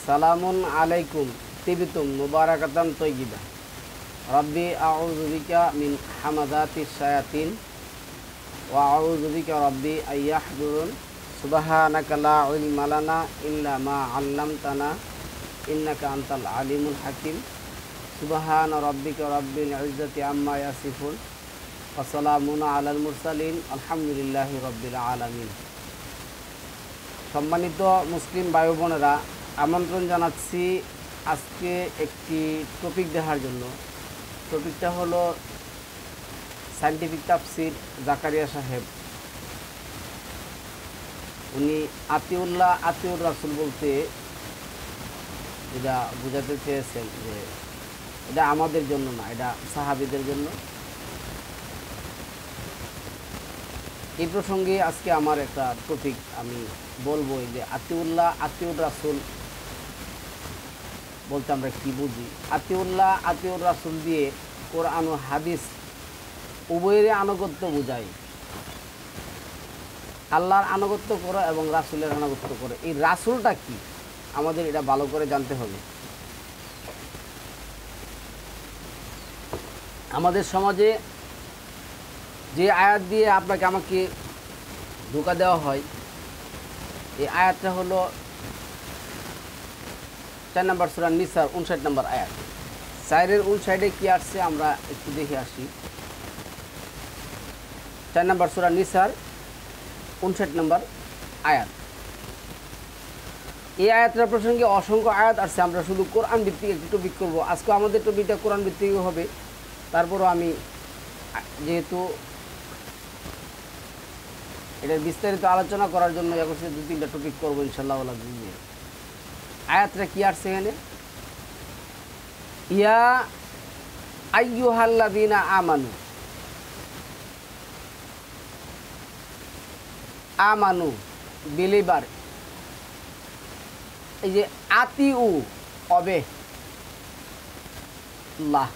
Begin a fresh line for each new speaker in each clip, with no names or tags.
সালামুন আলাইকুম তিবিতুম মুবারাকাতান তৈয়িবা রব্বি আউযু বিকা মিন হামাযাতিশ শায়াতিন ওয়া আউযু বিকা রব্বি আইয়াহদুরুন সুবহানাকা লা ইলমা লানা ইল্লা মা 'আল্লামতানা ইন্নাকা আনতাল আলিমুল হাকিম সুবহানা রাব্বিকা রাব্বিল ইজ্জাতি আম্মা ইয়াসিফুন ওয়া সালামুন আলাল মুরসালিন আলহামদুলিল্লাহি রাব্বিল আলামিন। সম্মানিত মুসলিম ভাই বোনেরা, আমন্ত্রণ জানাচ্ছি আজকে একটি টপিক দেখার জন্য। টপিকটা হলো সায়েন্টিফিক তাফসির জাকারিয়া সাহেব। উনি আতিউল্লাহ আতিউর রাসূল বলতে এটা বোঝাতে চেয়েছেন যে এটা আমাদের জন্য না, এটা সাহাবীদের জন্য। এই প্রসঙ্গে আজকে আমার একটা টপিক আমি বলবো, যে আতিউল্লাহ আতিউর রাসূল বলতে আমরা কি বুঝি। আতিউল্লাহ আতিউর রাসূল দিয়ে কোরআন ও হাদিস উভয়েরই আনুগত্য বোঝায়। আল্লাহর আনুগত্য করো এবং রাসূলের আনুগত্য করো। এই রাসূলটা কি আমাদের এটা ভালো করে জানতে হবে। আমাদের সমাজে যে আয়াত দিয়ে আপনাকে আমাকে ধোঁকা দেওয়া হয়, এই আয়াতটা হলো 4 নম্বর সূরা নিসার 59 নম্বর আয়াত। 4-এর 59-এ কি আসছে আমরা একটু দেখে আসি। 4 নম্বর সূরা নিসার 59 নম্বর আয়াত। এই আয়াতটার প্রসঙ্গে অসংখ্য আয়াত আসছে। আমরা শুধু কোরআন ভিত্তিক একটি টপিক করবো আজকে। আমাদের টপিকটা কোরআন ভিত্তিক হবে, তারপরও আমি যেহেতু এটা বিস্তারিত আলোচনা করার জন্য করছি 2-3টা টপিক করবো ইনশাআল্লাহ। আয়াতটা কি আসছে এখানে? ইয়া আইয়ুহাল্লাযীনা আমানু আমানু বিলিভার। এই যে আতিউ অবে আল্লাহ,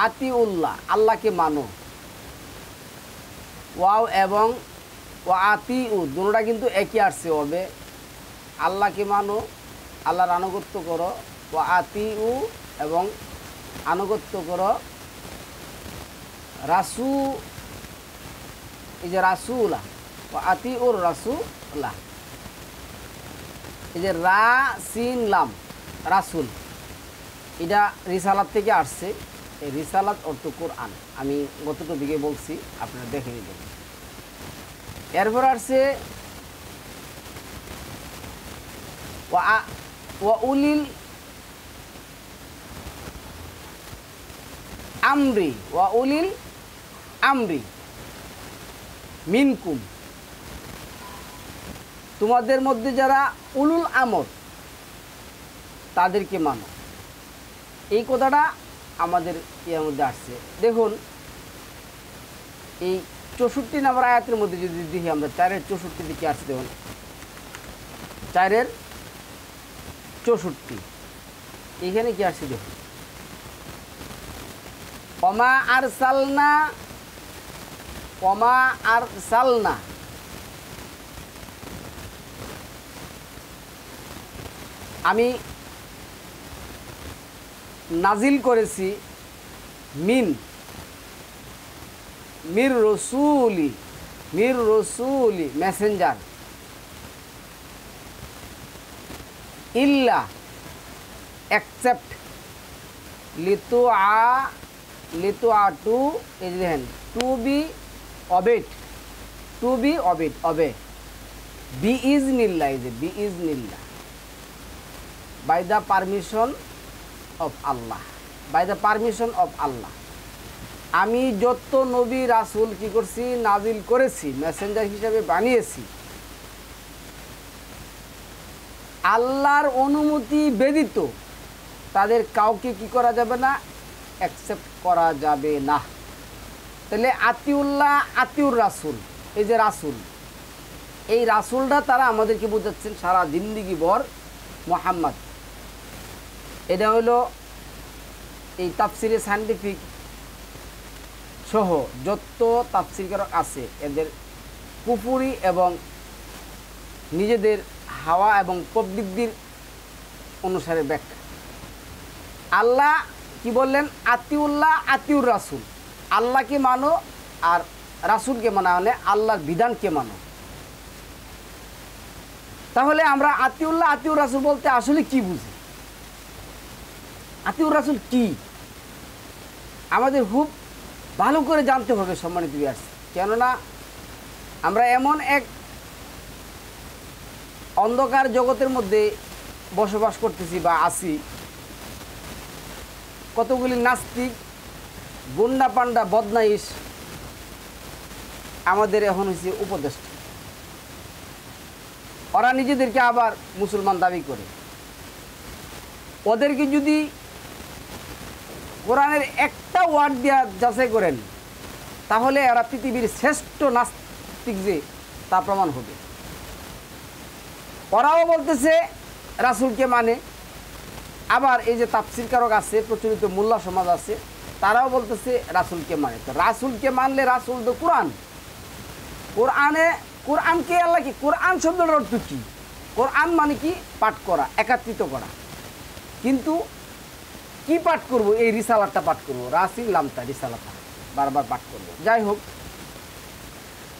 আতিউল্লাহ আল্লাহকে মানো। ওয়াও এবং ওয়া আতিউ দুটোটা কিন্তু একই আসছে। অবে আল্লাহকে মানো, আল্লাহর আনুগত্য করো। ওয়া আতিউ এবং আনুগত্য করো রাসূ, এই যে রাসূলা ওয়া আতিউর রাসূলা, এই যে রা সিন লাম রাসূল, এটা রিসালাত থেকে আসছে। এই রিসালাত অর্থ কোরআন। আমি গত টপিকে বলছি, আপনারা দেখে নেবেন। এরপর আসছে ওয়া উলিল আমরি, ওয়া উলিল আমরি মিনকুম, তোমাদের মধ্যে যারা উলুল আমর তাদেরকে মানো। এই কথাটা আমাদের এর মধ্যে আসছে। দেখুন এই 64 নম্বর আয়াতের মধ্যে যদি দেখি আমরা, 4-এর 64 দিকে আসছে। দেখুন 4-এর 64 এখানে কি আসছে দেখুন, ওমা আরসালনা আমি নাজিল করেছি মির রসুলি মেসেঞ্জার, ইল্লা except লিতুআটু, এই দেখেন টু বি obeyed, বিইজনিল্লাহ, এই যে বিইজনিল্লাহ, by the permission of Allah, by the permission of Allah. আমি যত নবী রাসূল কি করছি, নাজিল করেছি, মেসেঞ্জার হিসাবে বানিয়েছি, আল্লাহর অনুমতি ব্যতীত তাদের কাউকে কি করা যাবে না, অ্যাকসেপ্ট করা যাবে না। তাহলে আতিউল্লাহ আতিউর রাসূল, এই যে রাসূল, এই রাসূলটা তারা আমাদেরকে বোঝাচ্ছেন সারা জিন্দেগি ভর মুহাম্মদ। এটা হলো এই তাফসিরে সায়েন্টিফিক সহ যত তাফসিরকারক আছে, এদের কুফুরি এবং নিজেদের হাওয়া এবং প্রবৃত্তির অনুসারে ব্যাখ্যা। আল্লাহ কি বললেন? আতিউল্লাহ আতিউর রাসুল, আল্লাহকে মানো আর রাসুলকে মানো, মানে আল্লাহর বিধানকে মানো। তাহলে আমরা আতিউল্লাহ আতিউর রাসুল বলতে আসলে কি বুঝি? আতিউর রাসুল কি আমাদের খুব ভালো করে জানতে হবে সম্মানিত ভিউয়ার্স। কেননা আমরা এমন এক অন্ধকার জগতের মধ্যে বসবাস করতেছি বা আছি, কতগুলি নাস্তিক গুন্ডা পান্ডা বদমাইশ আমাদের এখন হচ্ছে উপদেষ্টা। ওরা নিজেদেরকে আবার মুসলমান দাবি করে। ওদেরকে যদি কোরআনের একটা ওয়ার্ড দিয়া যাচাই করেন তাহলে এরা পৃথিবীর শ্রেষ্ঠ নাস্তিক যে তা প্রমাণ হবে। ওরাও বলতেছে রাসূলকে মানে, আবার এই যে তাফসীরকারক আছে, প্রচলিত মোল্লা সমাজ আছে, তারাও বলতেছে রাসূলকে মানে। তো রাসূলকে মানলে রাসূল তো কোরআন, কোরআনকে আল্লাহ কি, কোরআন শব্দের অর্থ কী? কোরআন মানে কি? পাঠ করা, একত্রিত করা। কিন্তু কি পাঠ করব? এই রিসালাতটা পাঠ করব, রাসিল লামতা রিসালাতা বারবার পাঠ করব। যাই হোক,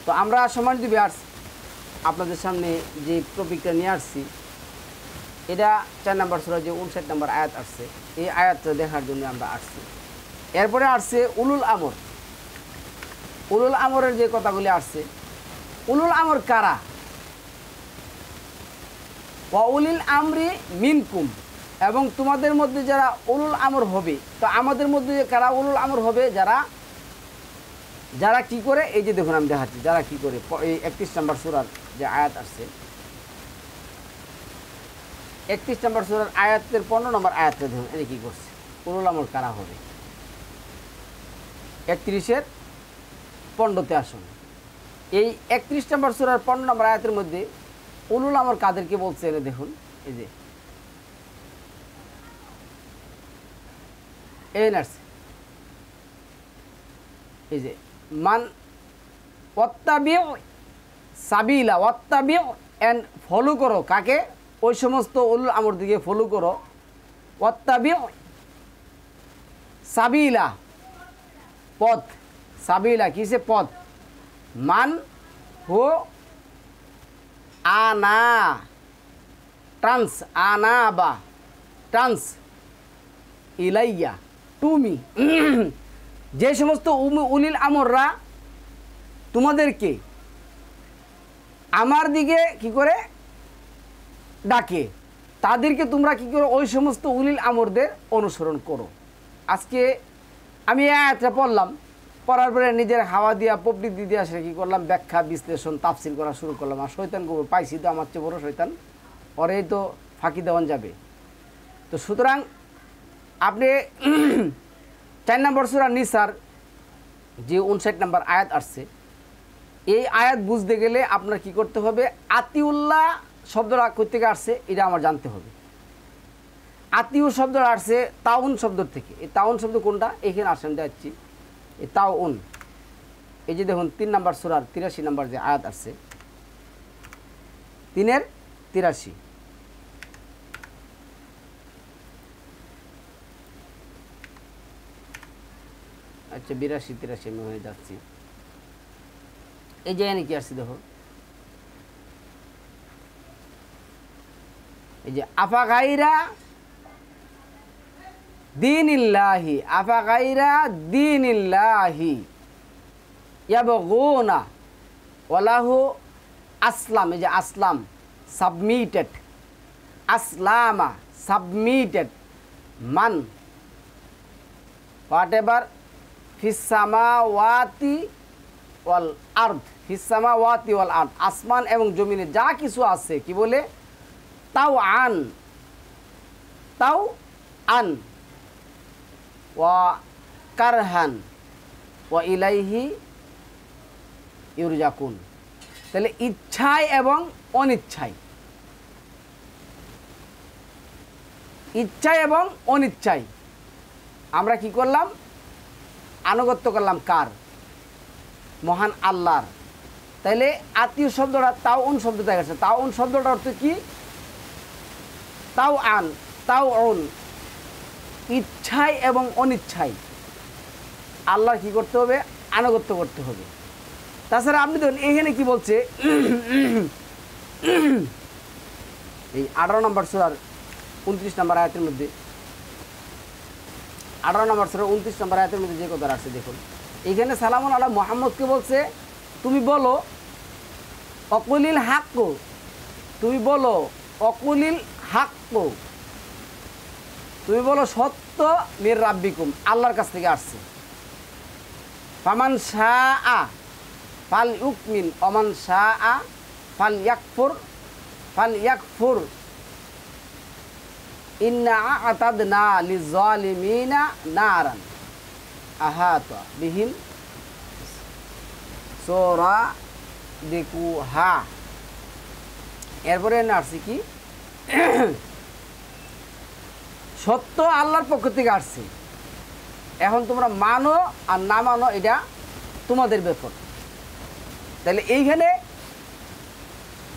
তো আমরা সম্মানিত ভিউয়ার্স আপনাদের সামনে যে টপিকটা নিয়ে আসছি, এটা 4 নম্বর সূরা যে 59 নম্বর আয়াত আসছে, এই আয়াতটা দেখার জন্য আমরা আসছি। এরপরে আসছে উলুল আমর। উলুল আমরের যে কথাগুলি আসছে, উলুল আমর কারা? ওয়া উলিল আমরি মিনকুম, এবং তোমাদের মধ্যে যারা উলুল আমর হবে। তো আমাদের মধ্যে কারা উলুল আমর হবে? যারা কি করে, এই যে দেখুন আমি দেখাচ্ছি, যারা কি করে। এই 31 নম্বর সূরার যে আয়াত আসছে, 31 নম্বর সূরার আয়াতের 15 নম্বর আয়াতে দেখুন এনে কি করছে, উলুল আমর কারা হবে। 31-এর 15-তে আসুন। এই 31 নম্বর সূরার 15 নম্বর আয়াতের মধ্যে উলুল আমর কাদেরকে বলছে এনে দেখুন। এই যে এই নার্সে, এই যে মান ওয়াত্তাবিউ সাবিলা, ওয়াত্তাবিউ এন্ড ফলো করো। কাকে? ওই সমস্ত উলুল আমর দিকে ফলো করো। ওয়াত্তাবিউ সাবিলা, পথ। সাবিলা কিসে? পথ। মান হো আনা, ট্রান্স, আনা বা ট্রান্স ইলাইয়া, তুমি। যে সমস্ত উলিল আমররা তোমাদেরকে আমার দিকে কি করে ডাকে, তাদেরকে তোমরা কি করো? ওই সমস্ত উলিল আমরদের অনুসরণ করো। আজকে আমি আয়াতটা পড়লাম, পড়ার পরে নিজের হাওয়া দিয়া পপড়ি দিয়ে আসে কী করলাম, ব্যাখ্যা বিশ্লেষণ তাফসীর করা শুরু করলাম। আর শয়তান গোবর পাইছি তো, আমার চেয়ে বড় শয়তান, পরেই তো ফাঁকি দেওয়ান যাবে। তো সুতরাং আপনি 4 নম্বর সূরা নিসার যে 59 নম্বর আয়াত আসছে, এই আয়াত বুঝতে গেলে আপনার কি করতে হবে? আতিউল্লাহ শব্দটা কই থেকে আসছে এটা আমার জানতে হবে। আতিউ শব্দটা আসছে তাউন শব্দ থেকে। এই তাউন শব্দ কোনটা? এখানে আসেন যাচ্ছি, এই তাউন। এই যে দেখুন 3 নম্বর সূরার 83 নম্বর যে আয়াত আসছে, 3-83। আচ্ছা 82-83 আমি হয়ে যাচ্ছি। এই যে এনে কি আসছে দেখো, এই যে আফা গায়রা দীনিল্লাহি, আফা গায়রা দীনিল্লাহি ইয়াবগুনা ওয়ালাহু আসলাম। এই যে আসলাম, সাবমিটেড, আসলামা সাবমিটেড, মান হোয়াট এভার ফিস সামাওয়াতি ওয়াল আরদ, ফিস সামাওয়াতি ওয়াল আরদ, আসমান এবং জমিনে যা কিছু আছে, কি বলে? তাও আন, তাও আন ওয়া কারহান ওয়া ইলাইহি ইউরজাকুন। তাহলে ইচ্ছায় এবং অনিচ্ছায়, ইচ্ছায় এবং অনিচ্ছায় আমরা কি করলাম? আনুগত্য করলাম কার? মহান আল্লাহর। তাইলে আত্মীয় শব্দটা তাওউন শব্দ থেকে আসছে। তাওউন শব্দটার অর্থ কি? তাও আন, তাওউন, ইচ্ছায় এবং অনিচ্ছায় আল্লাহর কি করতে হবে? আনুগত্য করতে হবে। তাছাড়া আপনি দেখুন এখানে কি বলছে, এই 18 নম্বর সূরার 29 নম্বর আয়াতের মধ্যে, 18 নম্বর সূরার 29 নম্বর আয়াতের মধ্যে যে কথা আছে দেখুন, এখানে সালামুন আলা মুহাম্মদকে বলছে তুমি বলো অকুলিল হাক্ক, তুমি বলো অকুলিল হাক্ক, তুমি বলো সত্য মির রাব্বিকুম, আল্লাহর কাছ থেকে আসছে। ফামান শাআ ফাল ইউকমিন ওমান শাআ ফাল ইয়াকফুর ইন্না আ'তাদনা লিয-যালিমিনা নারান আহাতা বিহিম সুরাদিকুহা। এরপরে আসছে কি, সত্য আল্লাহর পক্ষ থেকে আসছে, এখন তোমরা মানো আর না মানো এটা তোমাদের ব্যাপার। তাহলে এইখানে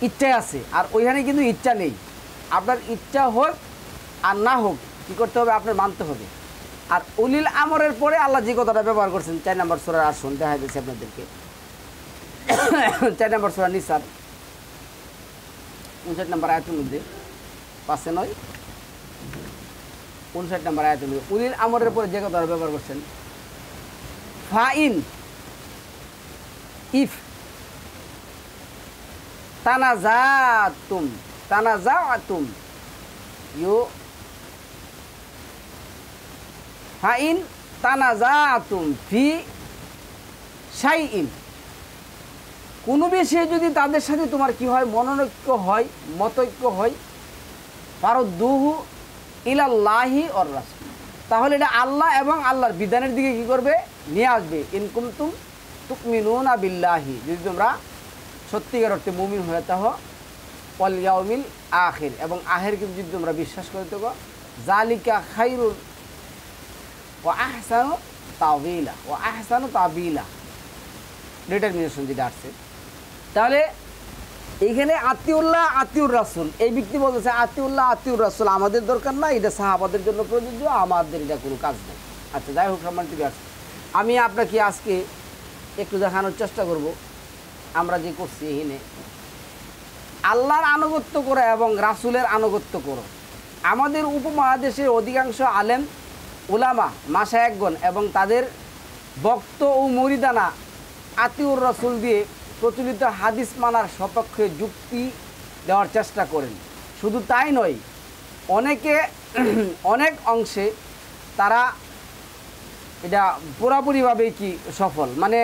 ইচ্ছা আছে আর ওইখানে কিন্তু ইচ্ছা নেই। আপনার ইচ্ছা হোক আর না হোক কী করতে হবে? আপনার মানতে হবে। আর উলিল আমরের পরে আল্লাহ যে কথাটা ব্যবহার করছেন 4 নম্বর সূরার, আসুন দেখা যাচ্ছে আপনাদেরকে 4 নম্বর সূরা নিসার 59 নম্বর আয়াতের মধ্যে, 5-9 59 নম্বর আয়াতের মধ্যে উলিল আমরের পরে যে কথাটা ব্যবহার করছেন, ফাইন ইফ তানাজাতুম ইউ ফাইন তানাজাতুম ফি শাইইন, কোনো বিষয়ে যদি তাদের সাথে তোমার কি হয়? মনোনৈক্য হয়, মতৈক্য হয়, ফারুদ্দুহু ইলাল্লাহি ওয়ার রাসূল, তাহলে এটা আল্লাহ এবং আল্লাহর বিধানের দিকে কি করবে? নিয়ে আসবে। ইন কুনতুম তুমিনুনা বিল্লাহি, যদি তোমরা সত্যিকার অর্থে মুমিন হয়ে থাকো, ওয়াল ইয়াউমিল আখির, এবং আখিরকে যদি তোমরা বিশ্বাস করে থাকো, যালিকা খায়রুল ওয়া আহসানু তাবিলা, ডিটারমিনেশন যেটা আসছে। তাহলে এইখানে আতিউল্লাহ আতিউর রাসূল, এই ব্যক্তি বলতেছে আতিউল্লাহ আতিউর রাসূল আমাদের দরকার না, এটা সাহাবাদের জন্য প্রযোজ্য, আমাদের এটা কোনো কাজ নেই। আচ্ছা, যাই হোক সম্মানিত ভিউয়ার্স, আমি আপনাকে আজকে একটু দেখানোর চেষ্টা করব আমরা যে করছি এখানে আল্লাহর আনুগত্য করো এবং রাসূলের আনুগত্য করো। আমাদের উপমহাদেশের অধিকাংশ আলেম উলামা মাশায়েখগণ এবং তাদের বক্ত ও মুরিদানা আতিউর রাসূল দিয়ে প্রচলিত হাদিস মানার সপক্ষে যুক্তি দেওয়ার চেষ্টা করেন। শুধু তাই নয়, অনেক অংশে তারা এটা পুরাপুরিভাবে কি সফল, মানে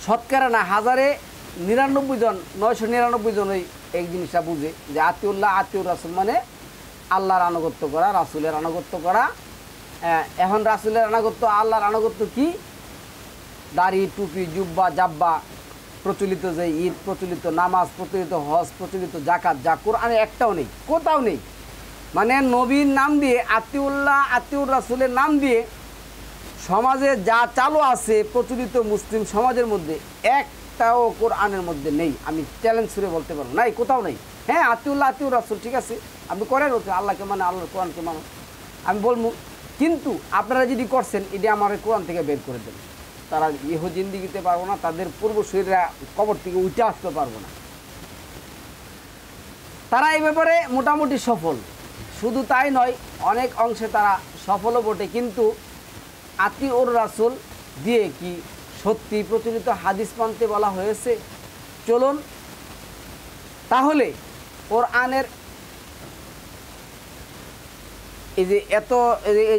শতকরা না, 1099 জন 999 জনই এই জিনিসটা বুঝে যে আতিউল্লাহ আতিউর রাসূল মানে আল্লাহর আনুগত্য করা, রাসূলের আনুগত্য করা। এখন রাসূলের আনুগত্য, আল্লাহর আনুগত্য কি? দাড়ি, টুপি, জুব্বা, জাব্বা, প্রচলিত যে ঈদ, প্রচলিত নামাজ, প্রচলিত হজ, প্রচলিত জাকাত, যা কোরআনে একটাও নেই, কোথাও নেই। মানে নবীর নাম দিয়ে, আতিউল্লাহ আতিউর রাসূলের নাম দিয়ে সমাজে যা চালু আছে প্রচলিত মুসলিম সমাজের মধ্যে, একটাও কোরআনের মধ্যে নেই। আমি চ্যালেঞ্জ করে বলতে পারবো, নাই, কোথাও নেই। হ্যাঁ, আতিউল্লাহ আতিউর রাসূল ঠিক আছে, আপনি করেন, হচ্ছে আল্লাহকে মানে, আল্লাহর কোরআনকে মানো, আমি বলবো, কিন্তু আপনারা যদি করছেন এটা আমার কোরআন থেকে বের করে দেন, তারা ইহ জিন্দিগিতে পারবো না, তাদের পূর্বসূরীরা কবর থেকে উঠে আসতে পারবো না। তারা এই ব্যাপারে মোটামুটি সফল। শুধু তাই নয়, অনেক অংশে তারা সফলও বটে, কিন্তু আতিউর রাসূল দিয়ে কি সত্যি প্রচলিত হাদিস মানতে বলা হয়েছে? চলুন তাহলে কোরআনের এই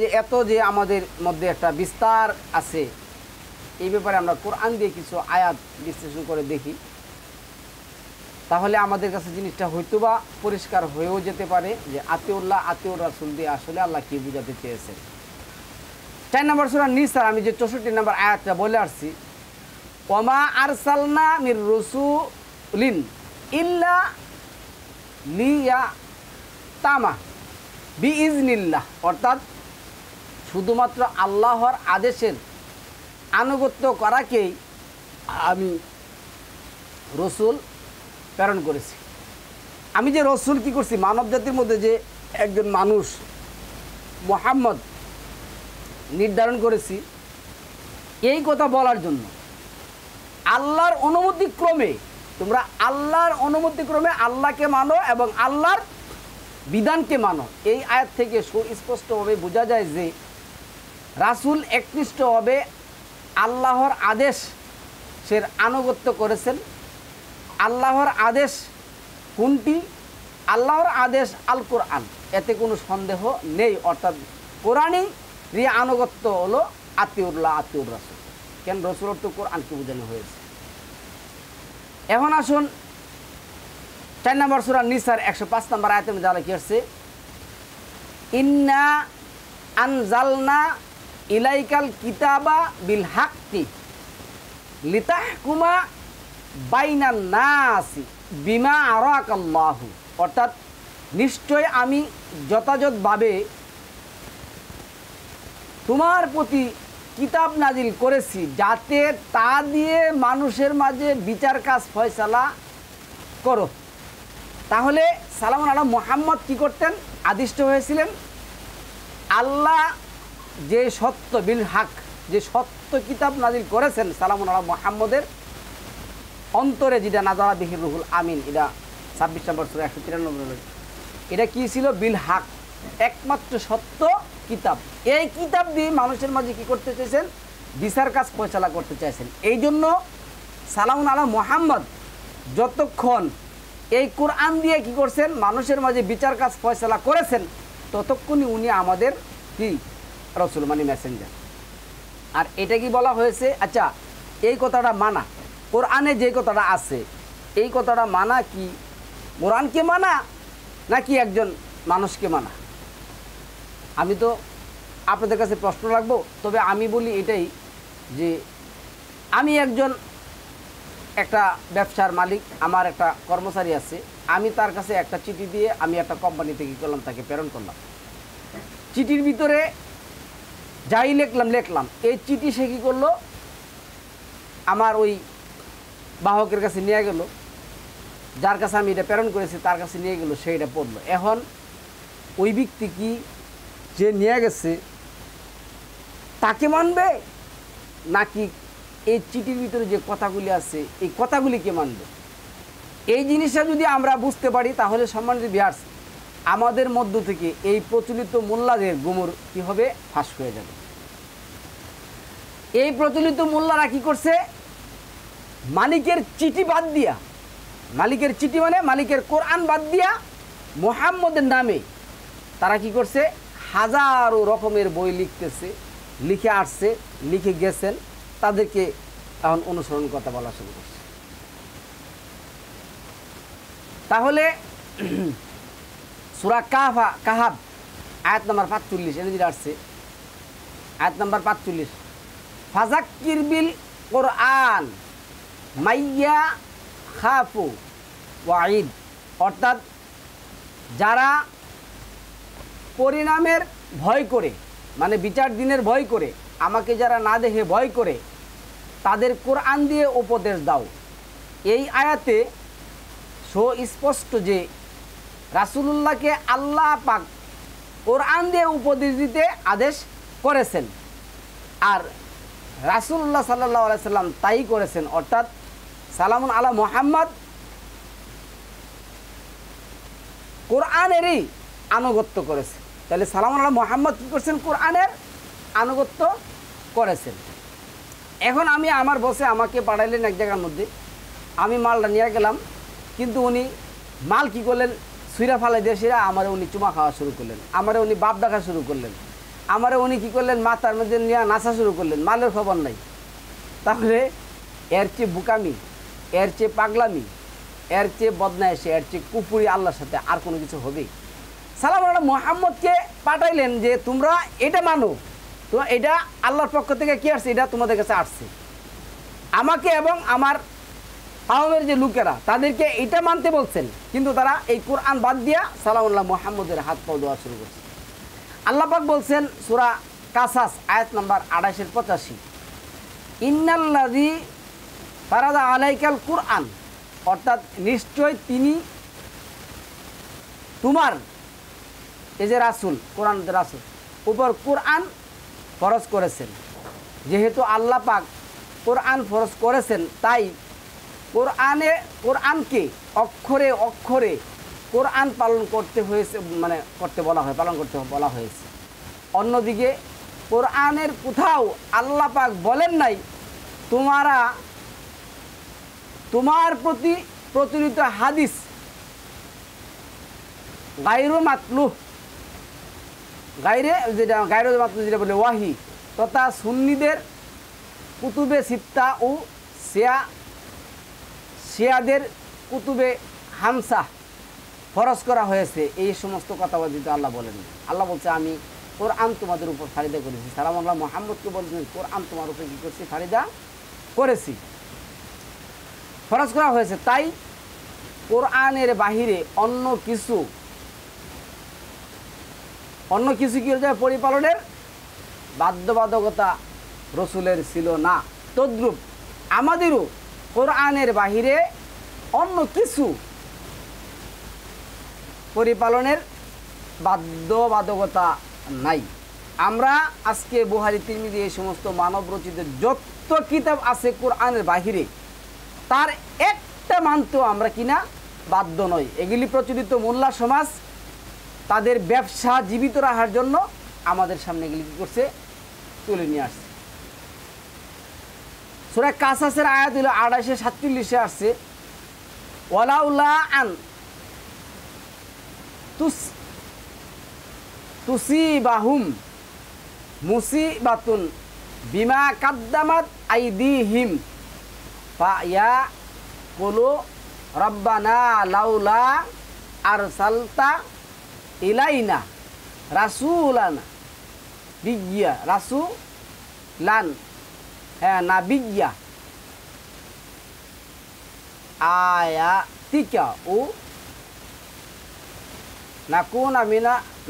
যে এত যে আমাদের মধ্যে একটা বিস্তার আছে, এই ব্যাপারে আমরা কোরআন দিয়ে কিছু আয়াত বিশ্লেষণ করে দেখি, তাহলে আমাদের কাছে জিনিসটা হয়তোবা পরিষ্কার হয়েও যেতে পারে যে আতিউল্লাহ আতিউর রাসূল দিয়ে আসলে আল্লাহ কি বোঝাতে চেয়েছেন। 4 নম্বর সূরা নিসা, আমি যে 64 নম্বর আয়াতটা বলে আসছি, ওয়ামা আরসালনা মির রাসূলিন ইল্লা লিয়াতামা বিইজনিল্লাহ, অর্থাৎ শুধুমাত্র আল্লাহর আদেশের আনুগত্য করাকেই আমি রসুল প্রেরণ করেছি। আমি যে রসুল কি করছি, মানব জাতির মধ্যে যে একজন মানুষ মুহাম্মদ নির্ধারণ করেছি এই কথা বলার জন্য। আল্লাহর অনুমতিক্রমে, তোমরা আল্লাহর অনুমতিক্রমে আল্লাহকে মানো এবং আল্লাহর বিধানকে মানো। এই আয়াত থেকে সুস্পষ্টভাবে বোঝা যায় যে রাসূল একনিষ্ঠভাবে আল্লাহর আদেশের আনুগত্য করেছেন। আল্লাহর আদেশ কোনটি? আল্লাহর আদেশ আল কোরআন, এতে কোনো সন্দেহ নেই। অর্থাৎ কোরআনই আনুগত্য হলো আতিউল্লাহ আতিউর রাসূল। কেন? রসুল তো কোরআনকে বোঝানো হয়েছে। এখন আসুন 4 নম্বর সূরা নিসার 105 নম্বর আয়াতে মধ্যে আল্লাহ কি আসছে? ইন্না আনজালনা ইলাইকাল কিতাবা বিল হাক্কি লিতাহকুমা বাইনান নাসি বিমা আরাকাল্লাহু। অর্থাৎ নিশ্চয় আমি যথাযথভাবে তোমার প্রতি কিতাব নাজিল করেছি যাতে তা দিয়ে মানুষের মাঝে বিচার কাজ ফয়সালা করো। তাহলে সালামুন আলা মুহাম্মদ কি করতেন? আদিষ্ট হয়েছিলেন আল্লাহ যে সত্য বিল হক, যে সত্য কিতাব নাজিল করেছেন সালামুন আলা মুহাম্মদের অন্তরে, যেটা নাজারা বিহি রুহুল আমিন, এটা 26 নম্বর সূরা 193। এটা কি ছিল? বিল হক, একমাত্র সত্য কিতাব। এই কিতাব দিয়ে মানুষের মাঝে কি করতে চাইছেন? বিচার কাজ ফয়সালা করতে চাইছেন। এই জন্য সালামুন আলা মুহাম্মদ যতক্ষণ এই কোরআন দিয়ে কি করছেন? মানুষের মাঝে বিচার কাজ ফয়সালা করেছেন, ততক্ষণই উনি আমাদের কি রসুল, মানে মেসেঞ্জার। আর এটা কি বলা হয়েছে? আচ্ছা, এই কথাটা মানা, কোরআনে যে কথাটা আছে এই কথাটা মানা কি কোরআনকে মানা নাকি একজন মানুষকে মানা? আমি তো আপনাদের কাছে প্রশ্ন রাখবো। তবে আমি বলি এটাই যে আমি একটা ব্যবসার মালিক, আমার একটা কর্মচারী আছে, আমি তার কাছে একটা চিঠি দিয়ে আমি একটা কোম্পানিতে কী করলাম? তাকে প্রেরণ করলাম। চিঠির ভিতরে যাই লিখলাম, এই চিঠি সে কী করলো? আমার ওই বাহকের কাছে নিয়ে গেল, যার কাছে আমি এটা প্রেরণ করেছি তার কাছে নিয়ে গেল, সে এটা পড়লো। এখন ওই ব্যক্তি কি যে নিয়ে গেছে তাকে মানবে নাকি এই চিঠির ভিতরে যে কথাগুলি আছে এই কথাগুলিকে মানবে? এই জিনিসটা যদি আমরা বুঝতে পারি তাহলে সম্মানিত ভিউয়ার্স, আমাদের মধ্য থেকে এই প্রচলিত মোল্লাদের গুমর কি হবে? ফাঁস হয়ে যাবে। এই প্রচলিত মোল্লারা কি করছে? মালিকের চিঠি বাদ দিয়া, মালিকের চিঠি মানে মালিকের কোরআন বাদ দিয়া মুহাম্মদের নামে তারা কি করছে? হাজারো রকমের বই লিখতেছে, লিখে আসছে, লিখে গেছেন, তাদেরকে এখন অনুসরণ কথা বলা শুরু করছে। তাহলে সূরা কাহাব আয়াত নম্বর 45 এনে যেটা আসছে, আয়াত নম্বর 45, ফাযাক্কির বিল কোরআন মাইয়া খাফু ওয়াঈদ। অর্থাৎ যারা পরিণামের ভয় করে, মানে বিচার দিনের ভয় করে, আমাকে যারা না দেখে ভয় করে, তাদের কোরআন দিয়ে উপদেশ দাও। এই আয়াতে সুস্পষ্ট যে রাসূলুল্লাহকে আল্লাহ পাক কোরআন দিয়ে উপদেশ দিতে আদেশ করেছেন, আর রাসূলুল্লাহ সাল্লাল্লাহু আলাইহি সাল্লাম তাই করেছেন। অর্থাৎ সালামুন আলা মুহাম্মদ কোরআনেরই আনুগত্য করেছে। তাহলে সালামুন আলা মুহাম্মদ কী করছেন? কোরআনের আনুগত্য করেছেন। এখন আমি আমার বসে আমাকে পাঠাইলেন এক জায়গার মধ্যে, আমি মালটা নিয়ে গেলাম, কিন্তু উনি মাল কি করলেন? সুইরা ফালাই দিয়ে সেরা আমারে উনি চুমা খাওয়া শুরু করলেন, আমারে উনি বাপ ডাকা শুরু করলেন, আমারে উনি কি করলেন? মাথার মধ্যে নিয়ে নাচা শুরু করলেন, মালের খবর নাই। তাহলে এর চেয়ে বুকামি, এর চেয়ে পাগলামি, এর চেয়ে বদনায়েশে, এর চেয়ে কুফুরি আল্লাহর সাথে আর কোনো কিছু হবে? সালাম আলা মুহাম্মদকে পাঠাইলেন যে তোমরা এটা মানো, তো এটা আল্লাহর পক্ষ থেকে কি আসছে? এটা তোমাদের কাছে আসছে। আমাকে এবং আমার আওয়ামের যে লোকেরা তাদেরকে এটা মানতে বলছেন, কিন্তু তারা এই কোরআন বাদ দিয়া সালামুল্লাহ মুহাম্মদের হাত পাও দেওয়া শুরু করছে। আল্লাহ পাক বলছেন সূরা কাসাস আয়াত নম্বর 28-85, ইন্নাল্লাযী ফারাদা আলাইকাল কুরআন। অর্থাৎ নিশ্চয় তিনি তোমার এই যে রাসূল, কোরআন রাসূল উপর কোরআন ফরজ করেছেন। যেহেতু আল্লাহ পাক কোরআন ফরজ করেছেন, তাই কোরআনকে অক্ষরে অক্ষরে কোরআন পালন করতে হয়েছে, মানে করতে বলা হয়, পালন করতে বলা হয়েছে। অন্যদিকে কোরআনের কোথাও আল্লাহ পাক বলেন নাই তোমার প্রতি প্রচলিত হাদিস গায়রু মাতলু, গায়রু মাতলু যেটা বলে ওয়াহি, তথা সুন্নিদের কুতুবে সিত্তা ও শিয়াদের কুতুবে হামসা ফরজ করা হয়েছে, এই সমস্ত কথাবার্তা আল্লাহ বলেন। আল্লাহ বলছে আমি কোরআন তোমাদের উপর ফারিদা করেছি। সালাম আল্লাহ মুহাম্মদকে বলছেন কোরআন তোমার উপর কী করছি, ফারিদা করেছি, ফরজ করা হয়েছে। তাই কোরআনের বাহিরে অন্য কিছু কি হয়ে যায়, পরিপালনের বাধ্যবাধকতা রসুলের ছিল না। তদ্রূপ আমাদেরও কোরআনের বাহিরে অন্য কিছু পরিপালনের বাধ্যবাধকতা নাই। আমরা আজকে বুখারী তিরমিজি এই সমস্ত মানব রচিত যত কিতাব আছে কোরআনের বাহিরে, তার একটা মানতেও আমরা কিনা বাধ্য নই। এগুলি প্রচলিত মোল্লা সমাজ তাদের ব্যবসা জীবিত রাখার জন্য আমাদের সামনে এগুলি কী করছে, তুলে নিয়ে আসছে। সূরা কাসাসের আয়াত হলো 28-47 আসছে, ওয়ালাউলা আন তুসিবাহুম মুসিবাতুন বিমা কাদ্দামাত আইদিহিম ফায়াকুলু রব্বানা লাউলা আরসালতা ইলাইনা রাসূলানা বিজ্ঞা রাসূলান নাবিয়্যা আয়াতিকা ও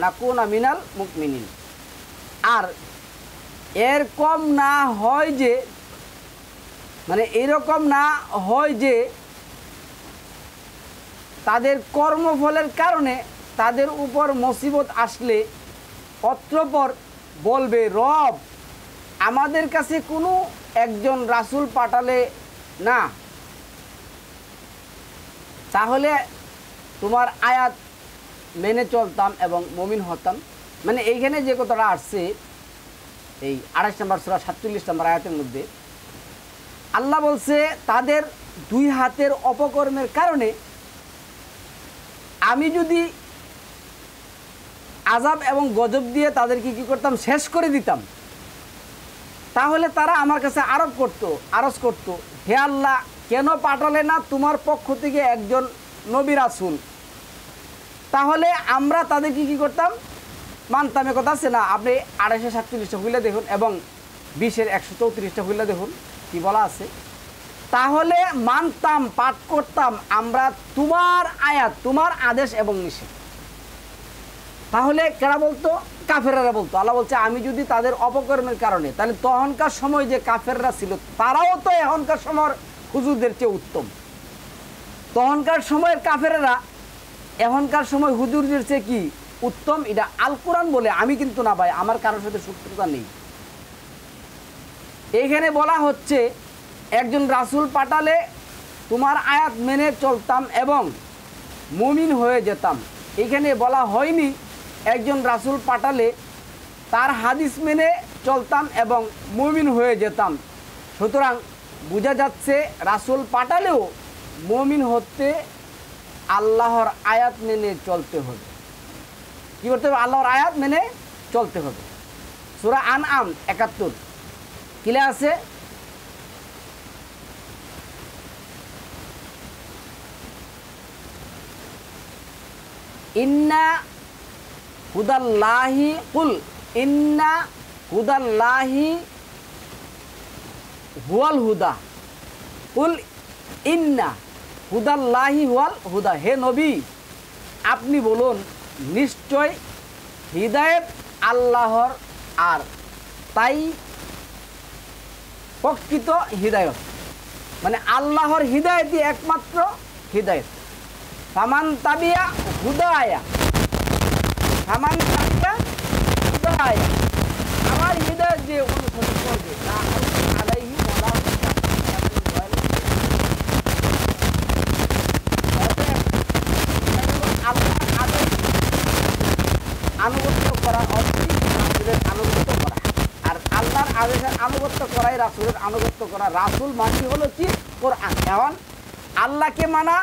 নাকুনা মিনাল মুমিনিন। আর এর কম না হয় যে, মানে এরকম না হয় যে তাদের কর্মফলের কারণে তাদের উপর মুসিবত আসলে অতঃপর বলবে রব আমাদের কাছে কোনো একজন রাসূল পাঠালে না, তাহলে তোমার আয়াত মেনে চলতাম এবং মুমিন হতাম। মানে এইখানে যে কথাটা আসছে এই 28 নম্বর সূরা 47 নম্বর আয়াতের মধ্যে আল্লাহ বলছে তাদের দুই হাতের অপকর্মের কারণে আমি যদি আযাব এবং গজব দিয়ে তাদেরকে কী করতাম, শেষ করে দিতাম, তাহলে তারা আমার কাছে আরজ করত হে আল্লাহ কেন পাঠালে না তোমার পক্ষ থেকে একজন নবী রাসূল, তাহলে আমরা তাদেরকে কী করতাম, মানতাম। এ কথা আছে না, আপনি 2847টা হইলে দেখুন এবং 20-134টা হইলে দেখুন কি বলা আছে, তাহলে মানতাম, পাঠ করতাম আমরা তোমার আয়াত, তোমার আদেশ এবং নিষেধ। তাহলে কারা বলতো, কাফেররা বলতো। আল্লাহ বলছে আমি যদি তাদের অপকর্মের কারণে, তাহলে তখনকার সময় যে কাফেররা ছিল তারাও তো এখনকার সময়ের হুজুরদের চেয়ে উত্তম। তখনকার সময়ের কাফেররা এখনকার সময় হুজুরদের চেয়ে কি উত্তম, এটা আল কোরআন বলে, আমি কিন্তু না ভাই, আমার কারোর সাথে শত্রুতা নেই। এইখানে বলা হচ্ছে একজন রাসূল পাঠালে তোমার আয়াত মেনে চলতাম এবং মুমিন হয়ে যেতাম। এখানে বলা হয়নি একজন রাসূল পাঠালে তার হাদিস মেনে চলতাম এবং মুমিন হয়ে যেতাম। সুতরাং বোঝা যাচ্ছে রাসূল পাঠালেও মুমিন হতে আল্লাহর আয়াত মেনে চলতে হবে। কী করতে হবে, আল্লাহর আয়াত মেনে চলতে হবে। সূরা আনআম 71 কিলে আছে, ইন্না হুদাল্লাহি কুল ইন্না হুদাল্লাহি হুয়াল হুদা কুল ইন্না হুদাল্লাহি হুয়াল হুদা। হে নবী আপনি বলুন নিশ্চয় হিদায়াত আল্লাহর, আর তাই প্রকৃত হিদায়ত, মানে আল্লাহর হিদায়তই একমাত্র হিদায়ত। ফামান তাবিয়া হুদায়া ফামান শাকিরা হুদায়া, আমার হৃদয় যে অনুসরণ করবে তা আলাইহি ওয়ালা আনুগত্য করার অর্থই রাসূলের আনুগত্য করা। আর আল্লাহর আদেশের আনুগত্য করাই রাসূলের আনুগত্য করা। রাসূল মানতে হলো কি? কোরআন। এখন আল্লাহকে মানা,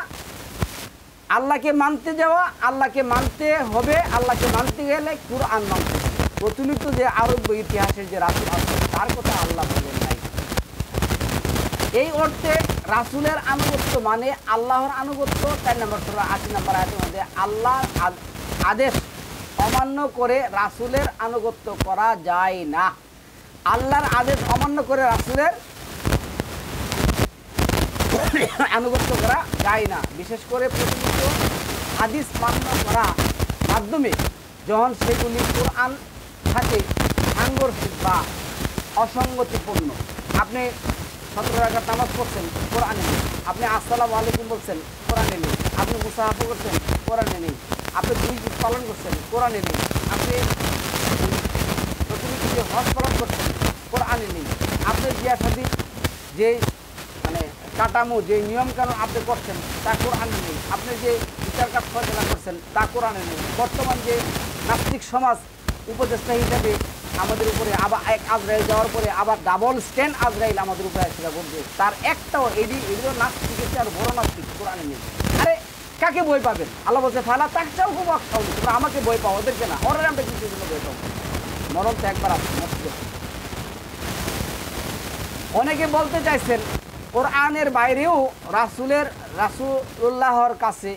আল্লাহকে মানতে যাওয়া, আল্লাহকে মানতে হবে, আল্লাহকে মানতে গেলে কোরআন মানতে হবে। প্রচলিত যে আরব ইতিহাসের যে রাসূল আছে তার কথা আল্লাহ বলেন নাই। এই অর্থে রাসূলের আনুগত্য মানে আল্লাহর আনুগত্য। 4 নম্বর সূরা 80 নম্বর আয়াতের মধ্যে আল্লাহর আদেশ অমান্য করে রাসূলের আনুগত্য করা যায় না। আল্লাহর আদেশ অমান্য করে রাসূলের আনুগত্য করা যায় না। বিশেষ করে প্রচলিত হাদিস মান্য করা মাধ্যমে যখন সেগুলি কোরআন সাথে সাংঘর্ষিক বা অসঙ্গতিপূর্ণ। আপনি 17 রাকাত নামাজ পড়ছেন, কোরআনে নেই। আপনি আসসালামু আলাইকুম বলছেন, কোরআনে নেই। আপনি মুসাফা করছেন, কোরআনে নেই। আপনি 2 ঈদ পালন করছেন, কোরআনে নেই। আপনি প্রচলিত যে হজ পালন করছেন, কোরআনে নেই। আপনি বিয়া শাদী যে মানে কাটামো, যে নিয়মকানুন আপনি করছেন তা কোরআনে নেই। আপনি যে বিচার কাজ ফয়সালা করছেন তা কোরআনে নেই। বর্তমান যে নাস্তিক সমাজ উপদেষ্টা হিসাবে আমাদের উপরে আবার এক আজরাইল যাওয়ার পরে আবার ডাবল স্ট্যান্ড আজরাইল আমাদের উপরে সেটা বলবে, তার একটাও এগুলো নাস্তিকের চেয়ে আরো বড় নাস্তিক কোরআনে নেই। আরে কাকে বই পাবেন? আল্লাহ বলছে ফালা তাকশাউ ওয়াকশাউ, তোমরা আমাকে বই পাও, ওদেরকে না। ওরা আমরা কিছু জন্য বই পাবো, মরণ তো একবার আছে, নষ্ট। অনেকে বলতে চাইছেন কোরআনের বাইরেও রাসূলুল্লাহর কাছে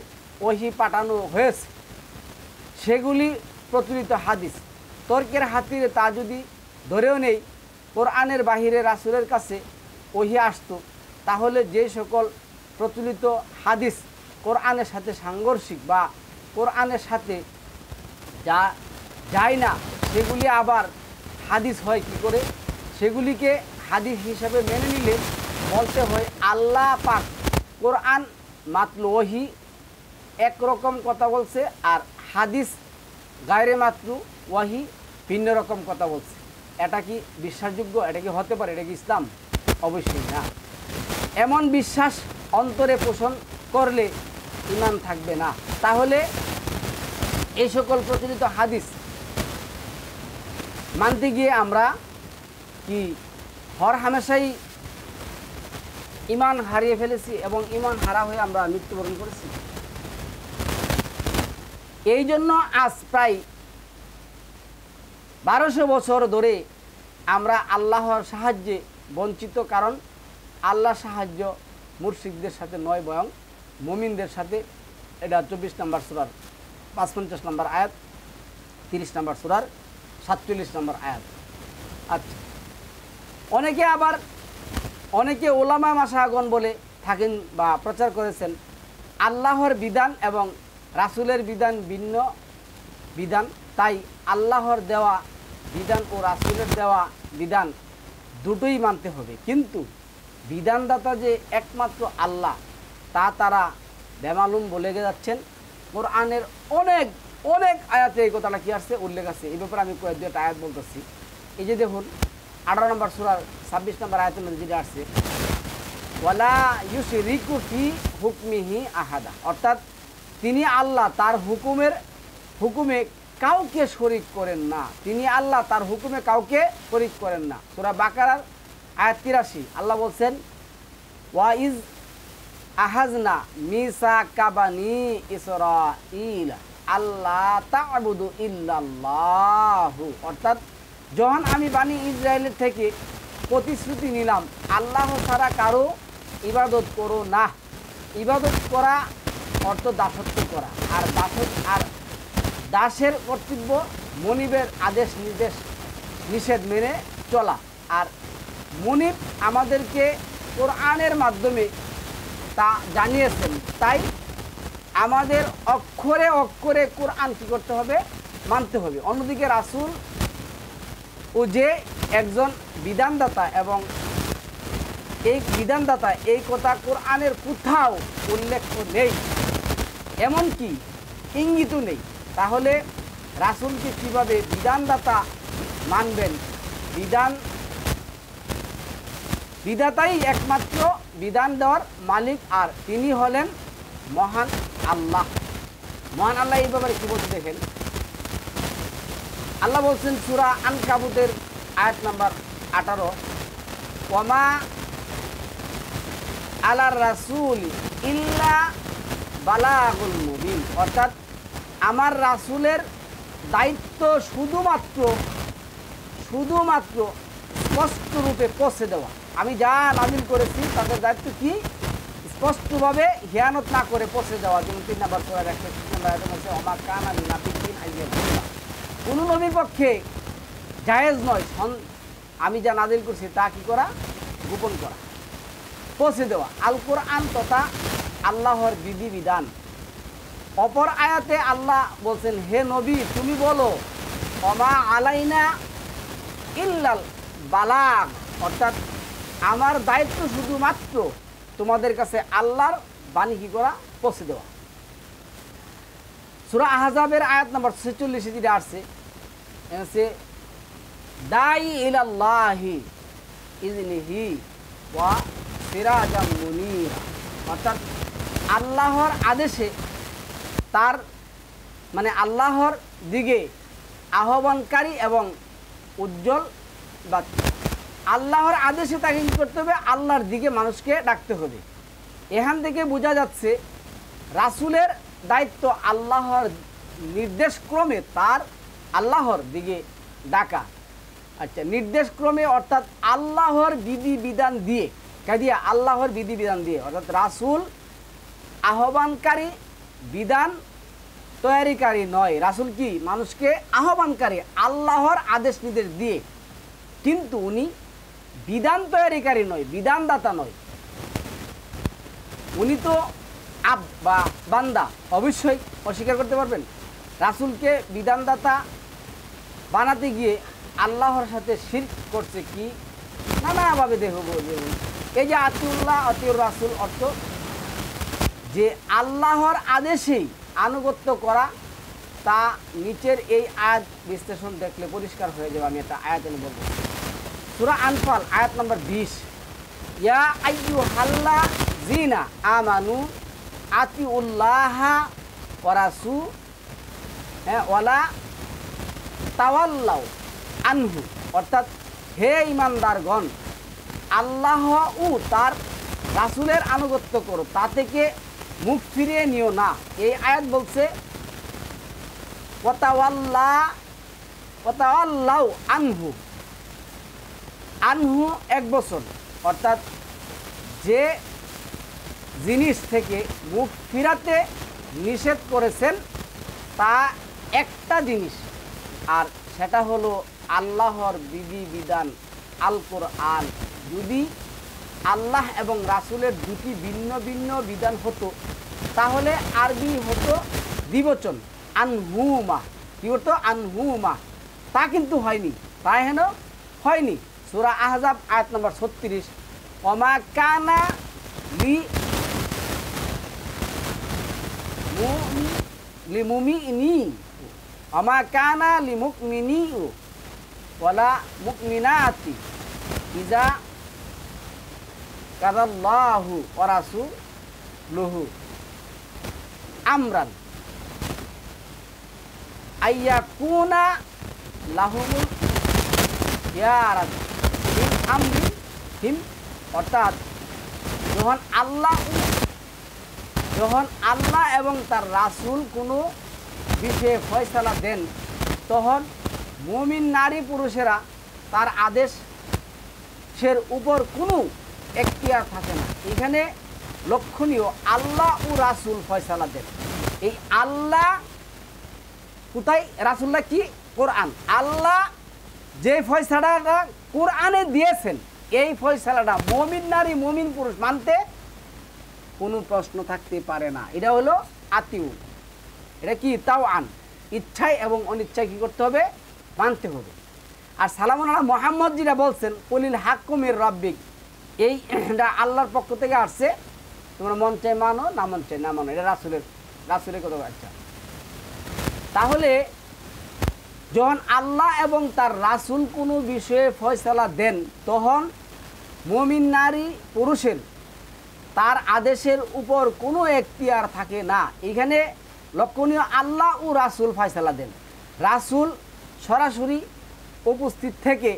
ওহী পাঠানো হয়েছে, সেগুলি প্রচলিত হাদিস। তর্কের হাতিরে তা যদি ধরেও নেই কোরআনের বাহিরে রাসূলের কাছে ওহী আসতো, তাহলে যে সকল প্রচলিত হাদিস কোরআনের সাথে সাংঘর্ষিক বা কোরআনের সাথে যা যায় না সেগুলি আবার হাদিস হয় কি করে? সেগুলিকে হাদিস হিসাবে মেনে নিলে বলতে হয় আল্লাহ পাক কোরআন মাতলু ওহী একরকম কথা বলছে, আর হাদিস গায়রে মাতলু ওয়াহি ভিন্ন রকম কথা বলছে। এটা কি বিশ্বাসযোগ্য? এটা কি হতে পারে? এটা কি ইসলাম? অবশ্যই না। এমন বিশ্বাস অন্তরে পোষণ করলে ঈমান থাকবে না। তাহলে এই সকল প্রচলিত হাদিস মানতে গিয়ে আমরা কি হর হামেশাই ঈমান হারিয়ে ফেলেছি এবং ঈমান হারা হয়ে আমরা মৃত্যুবরণ করেছি? এই জন্য আজ প্রায় 1200 বছর ধরে আমরা আল্লাহর সাহায্যে বঞ্চিত। কারণ আল্লাহ সাহায্য মুর্শিদদের সাথে নয়, বরং মুমিনদের সাথে। এটা 24 নম্বর সূরার 55 নম্বর আয়াত, 30 নম্বর সূরার 47 নম্বর আয়াত। আচ্ছা, অনেকে ওলামা মাশায়িখগণ বলে থাকেন বা প্রচার করেছেন আল্লাহর বিধান এবং রাসূলের বিধান ভিন্ন বিধান, তাই আল্লাহর দেওয়া বিধান ও রাসূলের দেওয়া বিধান দুটোই মানতে হবে। কিন্তু বিধানদাতা যে একমাত্র আল্লাহ তা তারা বেমালুম বলে যাচ্ছেন। কোরআনের অনেক অনেক আয়াতে এই কথাটা কি আসছে, উল্লেখ আছে। এই ব্যাপারে আমি কয়েক দুইটা আয়াত বলতেছি। এই যে দেখুন 18 নম্বর সূরার 26 নম্বর আয়াতের মধ্যে যেটা আসছে, ওয়ালা ইউশরিকু ফি হুকমিহি আহাদা, অর্থাৎ তিনি আল্লাহ তার হুকুমে কাউকে শরীক করেন না। তিনি আল্লাহ তার হুকুমে কাউকে শরীক করেন না। সূরা বাকারার আয়াত 83 আল্লাহ বলছেন ওয়াইজ আহাজনা মিসাকা বানি ইসরাঈল আল্লাহ তা'বুদু ইল্লাল্লাহু, অর্থাৎ যখন আমি বানি ইসরায়েলের থেকে প্রতিশ্রুতি নিলাম আল্লাহ ছাড়া কারো ইবাদত করো না। ইবাদত করা অর্থ দাসত্ব করা, আর দাসের কর্তব্য মনিবের আদেশ নিষেধ মেনে চলা। আর মনিব আমাদেরকে কোরআনের মাধ্যমে তা জানিয়েছেন, তাই আমাদের অক্ষরে অক্ষরে কোরআন কী করতে হবে? মানতে হবে। অন্যদিকে রাসূল ও যে একজন বিধানদাতা এবং এই বিধানদাতা এই কথা কোরআনের কোথাও উল্লেখ নেই, এমনকি ইঙ্গিতও নেই। তাহলে রাসূলকে কীভাবে বিধানদাতা মানবেন, বিধাতাই একমাত্র বিধান দেওয়ার মালিক, আর তিনি হলেন মহান আল্লাহ। মহান আল্লাহ এই ব্যাপারে কী বলতে দেখেন। আল্লাহ বলছেন সূরা আনকাবুতের আয়াত নাম্বার 18, ওয়ামা আলার রাসূল ইল্লা বালাগুল মুবিন, অর্থাৎ আমার রাসূলের দায়িত্ব শুধুমাত্র স্পষ্ট রূপে পৌঁছে দেওয়া। আমি যা নাজিল করেছি তাদের দায়িত্ব কি? স্পষ্টভাবে হিয়ানত না করে পৌঁছে দেওয়া। যেমন 3 নম্বর সূরার 130 নম্বর আয়াতে বলছে ওমা কানা লিনাবিয়্যিন আইয়াকুল্লাহ, কোনো নবীর পক্ষে জায়েজ নয় আমি যা নাজিল করছি তা কি করা? গোপন করা, পৌঁছে দেওয়া। আল কোরআন তথা আল্লাহর বিধিবিধান। অপর আয়াতে আল্লাহ বলছেন হে নবী তুমি বলো ওমা আলাইনা ইল্লাল বালাগ, অর্থাৎ আমার দায়িত্ব শুধুমাত্র তোমাদের কাছে আল্লাহর বাণী কি করা? পৌঁছে দেওয়া। সূরা আহজাবের আয়াত নম্বর 46 যেটা আসছে দাই ইলাল্লাহি ইযনিহি ওয়া সিরাজাম মুনীরা, অর্থাৎ আল্লাহর আদেশে তার মানে আল্লাহর দিকে আহ্বানকারী এবং উজ্জ্বল বাতি। আল্লাহর আদেশে তাকে কী করতে হবে? আল্লাহর দিকে মানুষকে ডাকতে হবে। এখান থেকে বোঝা যাচ্ছে রাসূলের দায়িত্ব আল্লাহর নির্দেশক্রমে তার আল্লাহর দিকে ডাকা। আচ্ছা, নির্দেশক্রমে অর্থাৎ আল্লাহর বিধিবিধান দিয়ে, কাদিয়া আল্লাহর বিধিবিধান দিয়ে, অর্থাৎ রাসূল আহ্বানকারী বিধান তৈরিকারী নয়। রাসূল কি? মানুষকে আহ্বানকারী, আল্লাহর আদেশ নির্দেশ দিয়ে, কিন্তু উনি বিধান তৈরিকারী নয়, বিধানদাতা নয়। উনি তো আব বা বান্দা। অবশ্যই অস্বীকার করতে পারবেন রাসূলকে বিধানদাতা বানাতে গিয়ে আল্লাহর সাথে শিরক করছে কি নানাভাবে দেখব। এই যে আতিউল্লাহ আতিউর রাসূল অর্থ যে আল্লাহর আদেশেই আনুগত্য করা, তা নিচের এই আয়াত বিশ্লেষণ দেখলে পরিষ্কার হয়ে যাবে। আমি একটা আয়াত এনে বলবো। সূরা আনফাল আয়াত নম্বর 20, ইয়া আইয়ুহাল্লাযীনা আমানু আতিউল্লাহা ওয়া রাসূল ওয়ালা তাওয়াল্লাউ আনহু, অর্থাৎ হে ঈমানদারগণ আল্লাহ ও তার রাসূলের আনুগত্য করো, তা থেকে মুখ ফিরিয়ে নিও না। এই আয়াত বলছে ওয়াতাওয়াল্লাউ আনহু, আনহু 1 বছর, অর্থাৎ যে জিনিস থেকে মুখ ফিরাতে নিষেধ করেছেন তা একটা জিনিস, আর সেটা হলো আল্লাহর বিধিবিধান আল কোরআন। যদি আল্লাহ এবং রাসূলের দুটি ভিন্ন ভিন্ন বিধান হতো তাহলে আরবি হতো দ্বিবচন আনহুমা, কি হতো? আনহুমা। তা কিন্তু হয়নি, তাই হেন হয়নি। সূরা আহজাব আয়াত নম্বর 36, ওমা কানা লিমুমিনি ওমা কানা লিমুমিনি ওয়ালা মুমিনাতি ইজা কাযাল্লাহু ওয়া রাসূলুহু আমরান আইয়াকুনা লাহুমুল খিয়ারাত মিন আমরিহিম, অর্থাৎ যখন আল্লাহ এবং তার রাসূল কোনো বিষয়ে ফয়সালা দেন তখন মুমিন নারী পুরুষেরা তার আদেশের উপর কোনো এখতিয়ার থাকে না। এখানে লক্ষণীয় আল্লাহ ও রাসূল ফয়সালা দেন। এই আল্লাহ কোথায়? রাসূলুল্লাহ কি? কোরআন। আল্লাহ যে ফয়সালাটা কোরআনে দিয়েছেন এই ফয়সালাটা মুমিন নারী মুমিন পুরুষ মানতে কোনো প্রশ্ন থাকতে পারে না। এটা হলো আতিউ। এটা কি? তাওআন, ইচ্ছায় এবং অনিচ্ছায় কী করতে হবে? মানতে হবে। আর সালামুন আলা মুহাম্মদ যেটা বলছেন কুলিল হাক্কু মির রাব্বিক, এইটা আল্লাহর পক্ষ থেকে আসছে, তোমরা মন চাই মানো, না মন চাই না মানো। এটা রাসূলের কথা। আচ্ছা, তাহলে যখন আল্লাহ এবং তার রাসূল কোনো বিষয়ে ফয়সালা দেন তখন মুমিন নারী পুরুষের তার আদেশের উপর কোনো এখতিয়ার থাকে না। এখানে লক্ষণীয় আল্লাহ ও রাসূল ফয়সালা দেন, রাসূল সরাসরি উপস্থিত থেকে।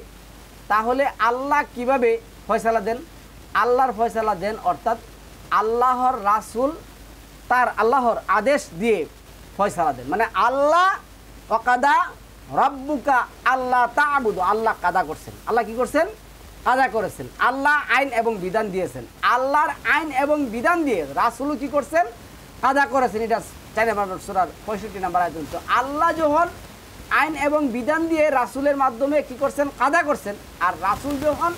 তাহলে আল্লাহ কিভাবে ফয়সালা দেন? আল্লাহর ফয়সালা দেন অর্থাৎ আল্লাহর রাসূল তার আল্লাহর আদেশ দিয়ে ফয়সালা দেন। মানে আল্লাহ ওয়াকাদা রব্বুকা আল্লাহ তা'বুদু, আল্লাহ কাদা করছেন, আল্লাহ কি করছেন? কাদা করেছেন। আল্লাহ আইন এবং বিধান দিয়েছেন, আল্লাহর আইন এবং বিধান দিয়ে রাসূলও কি করছেন? কাদা করেছেন। এটা 4 নম্বর সূরার 65 নম্বর আয়াত। তো আল্লাহ যখন আইন এবং বিধান দিয়ে রাসূলের মাধ্যমে কি করছেন? কাদা করছেন। আর রাসূল যখন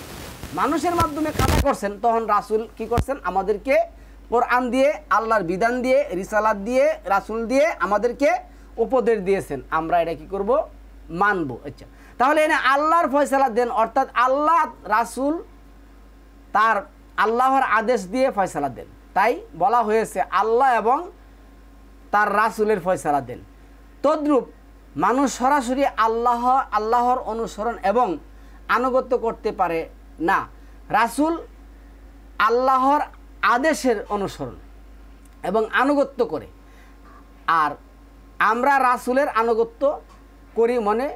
মানুষের মাধ্যমে কাদা করছেন তখন রাসূল কি করছেন? আমাদেরকে কোরআন দিয়ে, আল্লাহর বিধান দিয়ে, রিসালাত দিয়ে, রাসূল দিয়ে আমাদেরকে উপদেশ দিয়েছেন। আমরা এটা কি করব? মানব। আচ্ছা, তাহলে এনে আল্লাহর ফয়সালা দেন অর্থাৎ আল্লাহ রাসূল তার আল্লাহর আদেশ দিয়ে ফয়সালা দেন। তাই বলা হয়েছে আল্লাহ এবং তার রাসূলের ফয়সালা দেন। তদ্রূপ মানুষ সরাসরি আল্লাহর অনুসরণ এবং আনুগত্য করতে পারে না। রাসূল আল্লাহর আদেশের অনুসরণ এবং আনুগত্য করে, আর আমরা রাসূলের আনুগত্য করি, মানে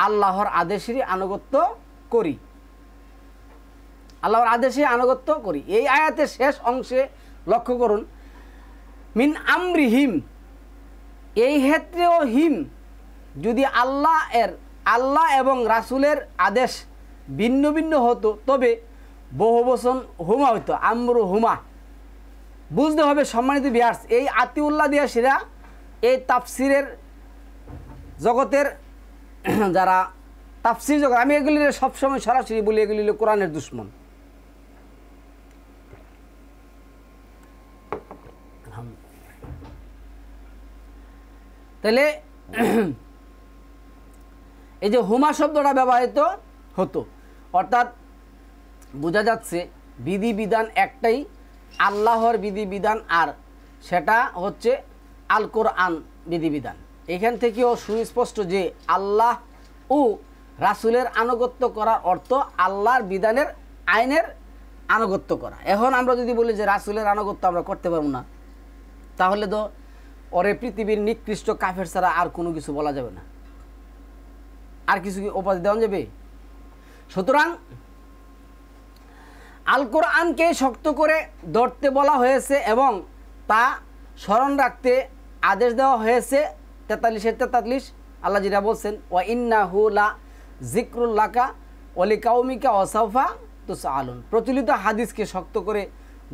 আল্লাহর আদেশেরই আনুগত্য করি, আল্লাহর আদেশে আনুগত্য করি। এই আয়াতের শেষ অংশে লক্ষ্য করুন, মিন আমরিহিম, এই ক্ষেত্রেও হিম যদি আল্লাহ এবং রাসূলের আদেশ ভিন্ন ভিন্ন হতো তবে বহুবচন হুমা হইতো, আমরু হুমা। বুঝতে হবে সম্মানিত ভিউয়ার্স, এই আতিউল্লাহ দিয়া সিরা এই তাফসিরের জগতের যারা তাফসির জগৎ, আমি এগুলি সবসময় সরাসরি বলি এগুলি কোরআনের দুশ্মন। তাহলে এই যে হুমা শব্দটা ব্যবহৃত হতো, অর্থাৎ বোঝা যাচ্ছে বিধিবিধান একটাই, আল্লাহর বিধিবিধান, আর সেটা হচ্ছে আল কোরআন বিধিবিধান। এখান থেকেও সুস্পষ্ট যে আল্লাহ ও রাসূলের আনুগত্য করার অর্থ আল্লাহর বিধানের আইনের আনুগত্য করা। এখন আমরা যদি বলি যে রাসূলের আনুগত্য আমরা করতে পারবো না, তাহলে তো ওরে পৃথিবীর নিকৃষ্ট কাফের ছাড়া আর কোনো কিছু বলা যাবে না, আর কিছু কি উপাধি দেওয়া যাবে? সুতরাং আল কোরআনকে শক্ত করে ধরতে বলা হয়েছে এবং তা স্মরণ রাখতে আদেশ দেওয়া হয়েছে। 43 আল্লাহ যেটা বলছেন, ওয়া ইন্নাহু লা যিকরুল লাকা ওয়া লিকাউমিকা ওয়া সাওফা তুসআলুন। প্রচলিত হাদিসকে শক্ত করে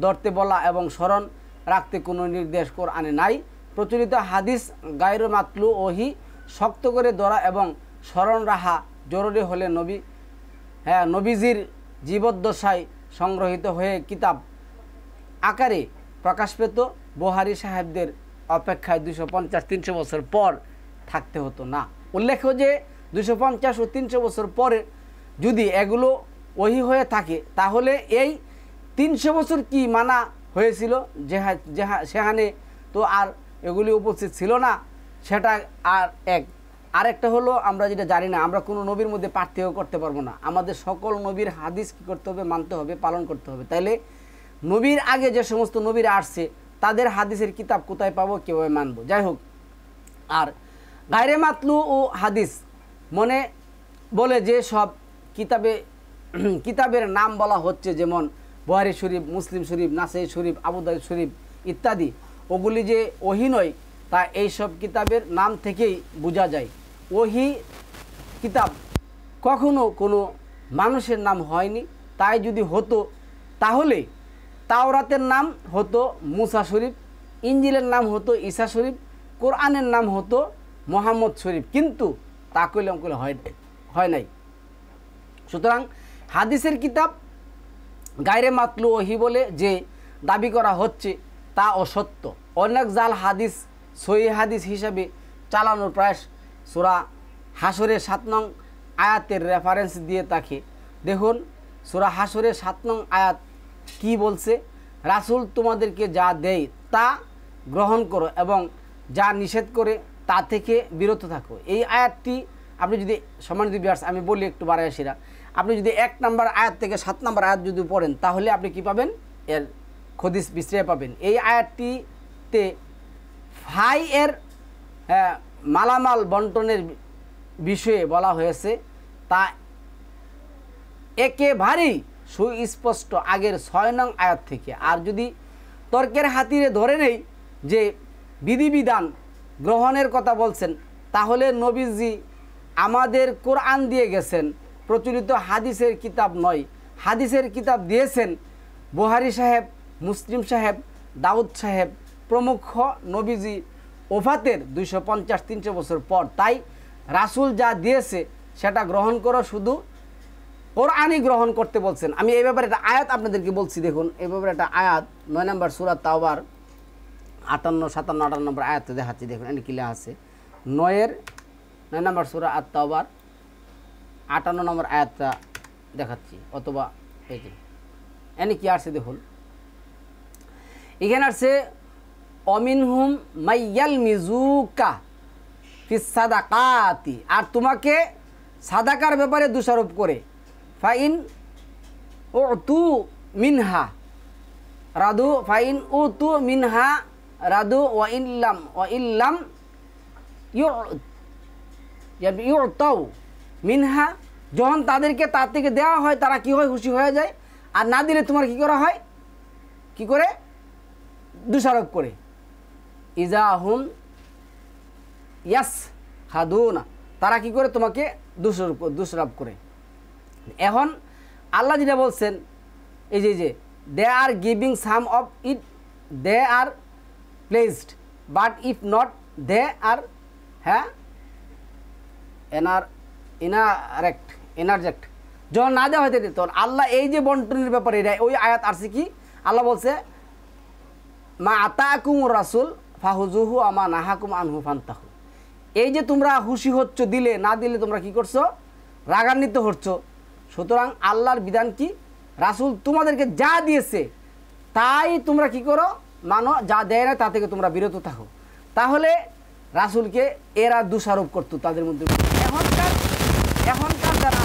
ধরতে বলা এবং স্মরণ রাখতে কোনো নির্দেশ কোরআনে নাই। প্রচলিত হাদিস গায়রু মাতলু ওহি শক্ত করে ধরা এবং স্মরণ রাখা জরুরি হলে নবীজির জীবদ্দশায় সংগ্রহীত হয়ে কিতাব আকারে প্রকাশ পেত, বুখারী সাহেবদের অপেক্ষায় 250-300 বছর পর থাকতে হতো না। উল্লেখ্য যে 250 ও 300 বছর পরে যদি এগুলো ওহি হয়ে থাকে তাহলে এই 300 বছর কি মানা হয়েছিল সেখানে তো আর এগুলি উপস্থিত ছিল না, সেটা আর আরেকটা হলো আমরা যেটা জানি না, আমরা কোনো নবীর মধ্যে পার্থক্য করতে পারবো না। আমাদের সকল নবীর হাদিস কী করতে হবে? মানতে হবে, পালন করতে হবে। তাইলে নবীর আগে যে সমস্ত নবীরা আসছে তাদের হাদিসের কিতাব কোথায় পাবো, কীভাবে মানবো? যাই হোক, আর গায়রে মাতলু ও হাদিস মনে বলে যে সব কিতাবের নাম বলা হচ্ছে, যেমন বুখারী শরীফ, মুসলিম শরীফ, নাসাই শরীফ, আবু দাউদ শরীফ ইত্যাদি, ওগুলি যে ওহী নয় তা এইসব কিতাবের নাম থেকেই বোঝা যায়। ওহী কিতাব কখনো কোনো মানুষের নাম হয়নি। তাই যদি হতো তাহলে তাওরাতের নাম হতো মুসা শরীফ, ইঞ্জিলের নাম হতো ঈসা শরীফ, কোরআনের নাম হতো মুহাম্মদ শরীফ, কিন্তু তা কইলে হয় নাই। সুতরাং হাদিসের কিতাব গায়রে মাতলু ওহী বলে যে দাবি করা হচ্ছে তা অসত্য। অনেক জাল হাদিস সহিহ হাদিস হিসাবে চালানোর প্রয়াস সূরা হাশরের 7 নং আয়াতের রেফারেন্স দিয়ে থাকে। দেখুন সূরা হাশরের 7 নং আয়াত কি বলছে? রাসূল তোমাদেরকে যা দেয় তা গ্রহণ করো এবং যা নিষেধ করে তা থেকে বিরত থাকো। এই আয়াতটি আপনি যদি সম্মানিত ভিউয়ার্স আমি বলি একটু বারায়াসীরা, আপনি যদি 1 নম্বর আয়াত থেকে 7 নম্বর আয়াত যদি পড়েন তাহলে আপনি কি পাবেন, এর খদিস বিশ্লেষণ পাবেন। এই আয়াতটিতে ভাই এর মালামাল বন্টনের বিষয়ে বলা হয়েছে, তা একেবারেই সুস্পষ্ট আগের 6 নং আয়াত থেকে। আর যদি তর্কের হাতিরে ধরে নেই যে বিধিবিধান গ্রহণের কথা বলছেন, তাহলে নবীজি আমাদের কোরআন দিয়ে গেছেন, প্রচলিত হাদিসের কিতাব নয়। হাদিসের কিতাব দিয়েছেন বুখারী সাহেব, মুসলিম সাহেব, দাউদ সাহেব প্রমুখ নবীজি ওফাতের 250-300 বছর পর। তাই রাসূল যা দিয়েছে সেটা গ্রহণ করো, শুধু কোরআনই গ্রহণ করতে বলছেন। আমি এই ব্যাপারে একটা আয়াত আপনাদেরকে বলছি, দেখুন এই ব্যাপারে একটা আয়াত 9 নম্বর সূরা তাওবার 58, 57, 58 নম্বর আয়াতে দেখাচ্ছি। দেখুন এখানে কি লেখা আছে, 9 নম্বর সূরা আত-তাওবার 58 নম্বর আয়াতটা দেখাচ্ছি, অথবা এই যে এখানে কি আছে দেখুন, এখানে আছে অমিনহুম মাইয়াল মিজুকা ফিস সাদাকাতি, আর তোমাকে সাদাকার ব্যাপারে দোষারোপ করে, ফাইন উতু মিনহা রাদু, ফাইন উতু মিনহা রাদু ওয়া ইল্লাম ইউতাউ মিনহা, যখন তাদেরকে তার থেকে দেওয়া হয় তারা কি হয়, খুশি হয়ে যায়, আর না দিলে তোমার কি করা হয়, কি করে দোষারোপ করে। ইজাহুম ইয়াস হাদুনা, তারা কি করে তোমাকে দোষারোপ করে। এখন আল্লাহ যেটা বলছেন, এই যে they are giving some of it, they are placed, but if not they are inject, যখন না দেওয়া হইতে তখন আল্লাহ এই যে বন্টনের ব্যাপারে এটা ওই আয়াত আসছে কি, আল্লাহ বলছে মা আতাকুম রাসূল ফাহুজুহু আমা নাহাকুম আনহু ফান্তাহু, এই যে তোমরা খুশি হচ্ছ দিলে, না দিলে তোমরা কি করছো, রাগান্বিত হচ্ছ। সুতরাং আল্লাহর বিধান কি, রাসূল তোমাদেরকে যা দিয়েছে তাই তোমরা কি করো, মানো, যা দেয় না তা থেকে তোমরা বিরত থাকো। তাহলে রাসূলকে এরা দোষারোপ করতো তাদের মধ্যে। এখনকার যারা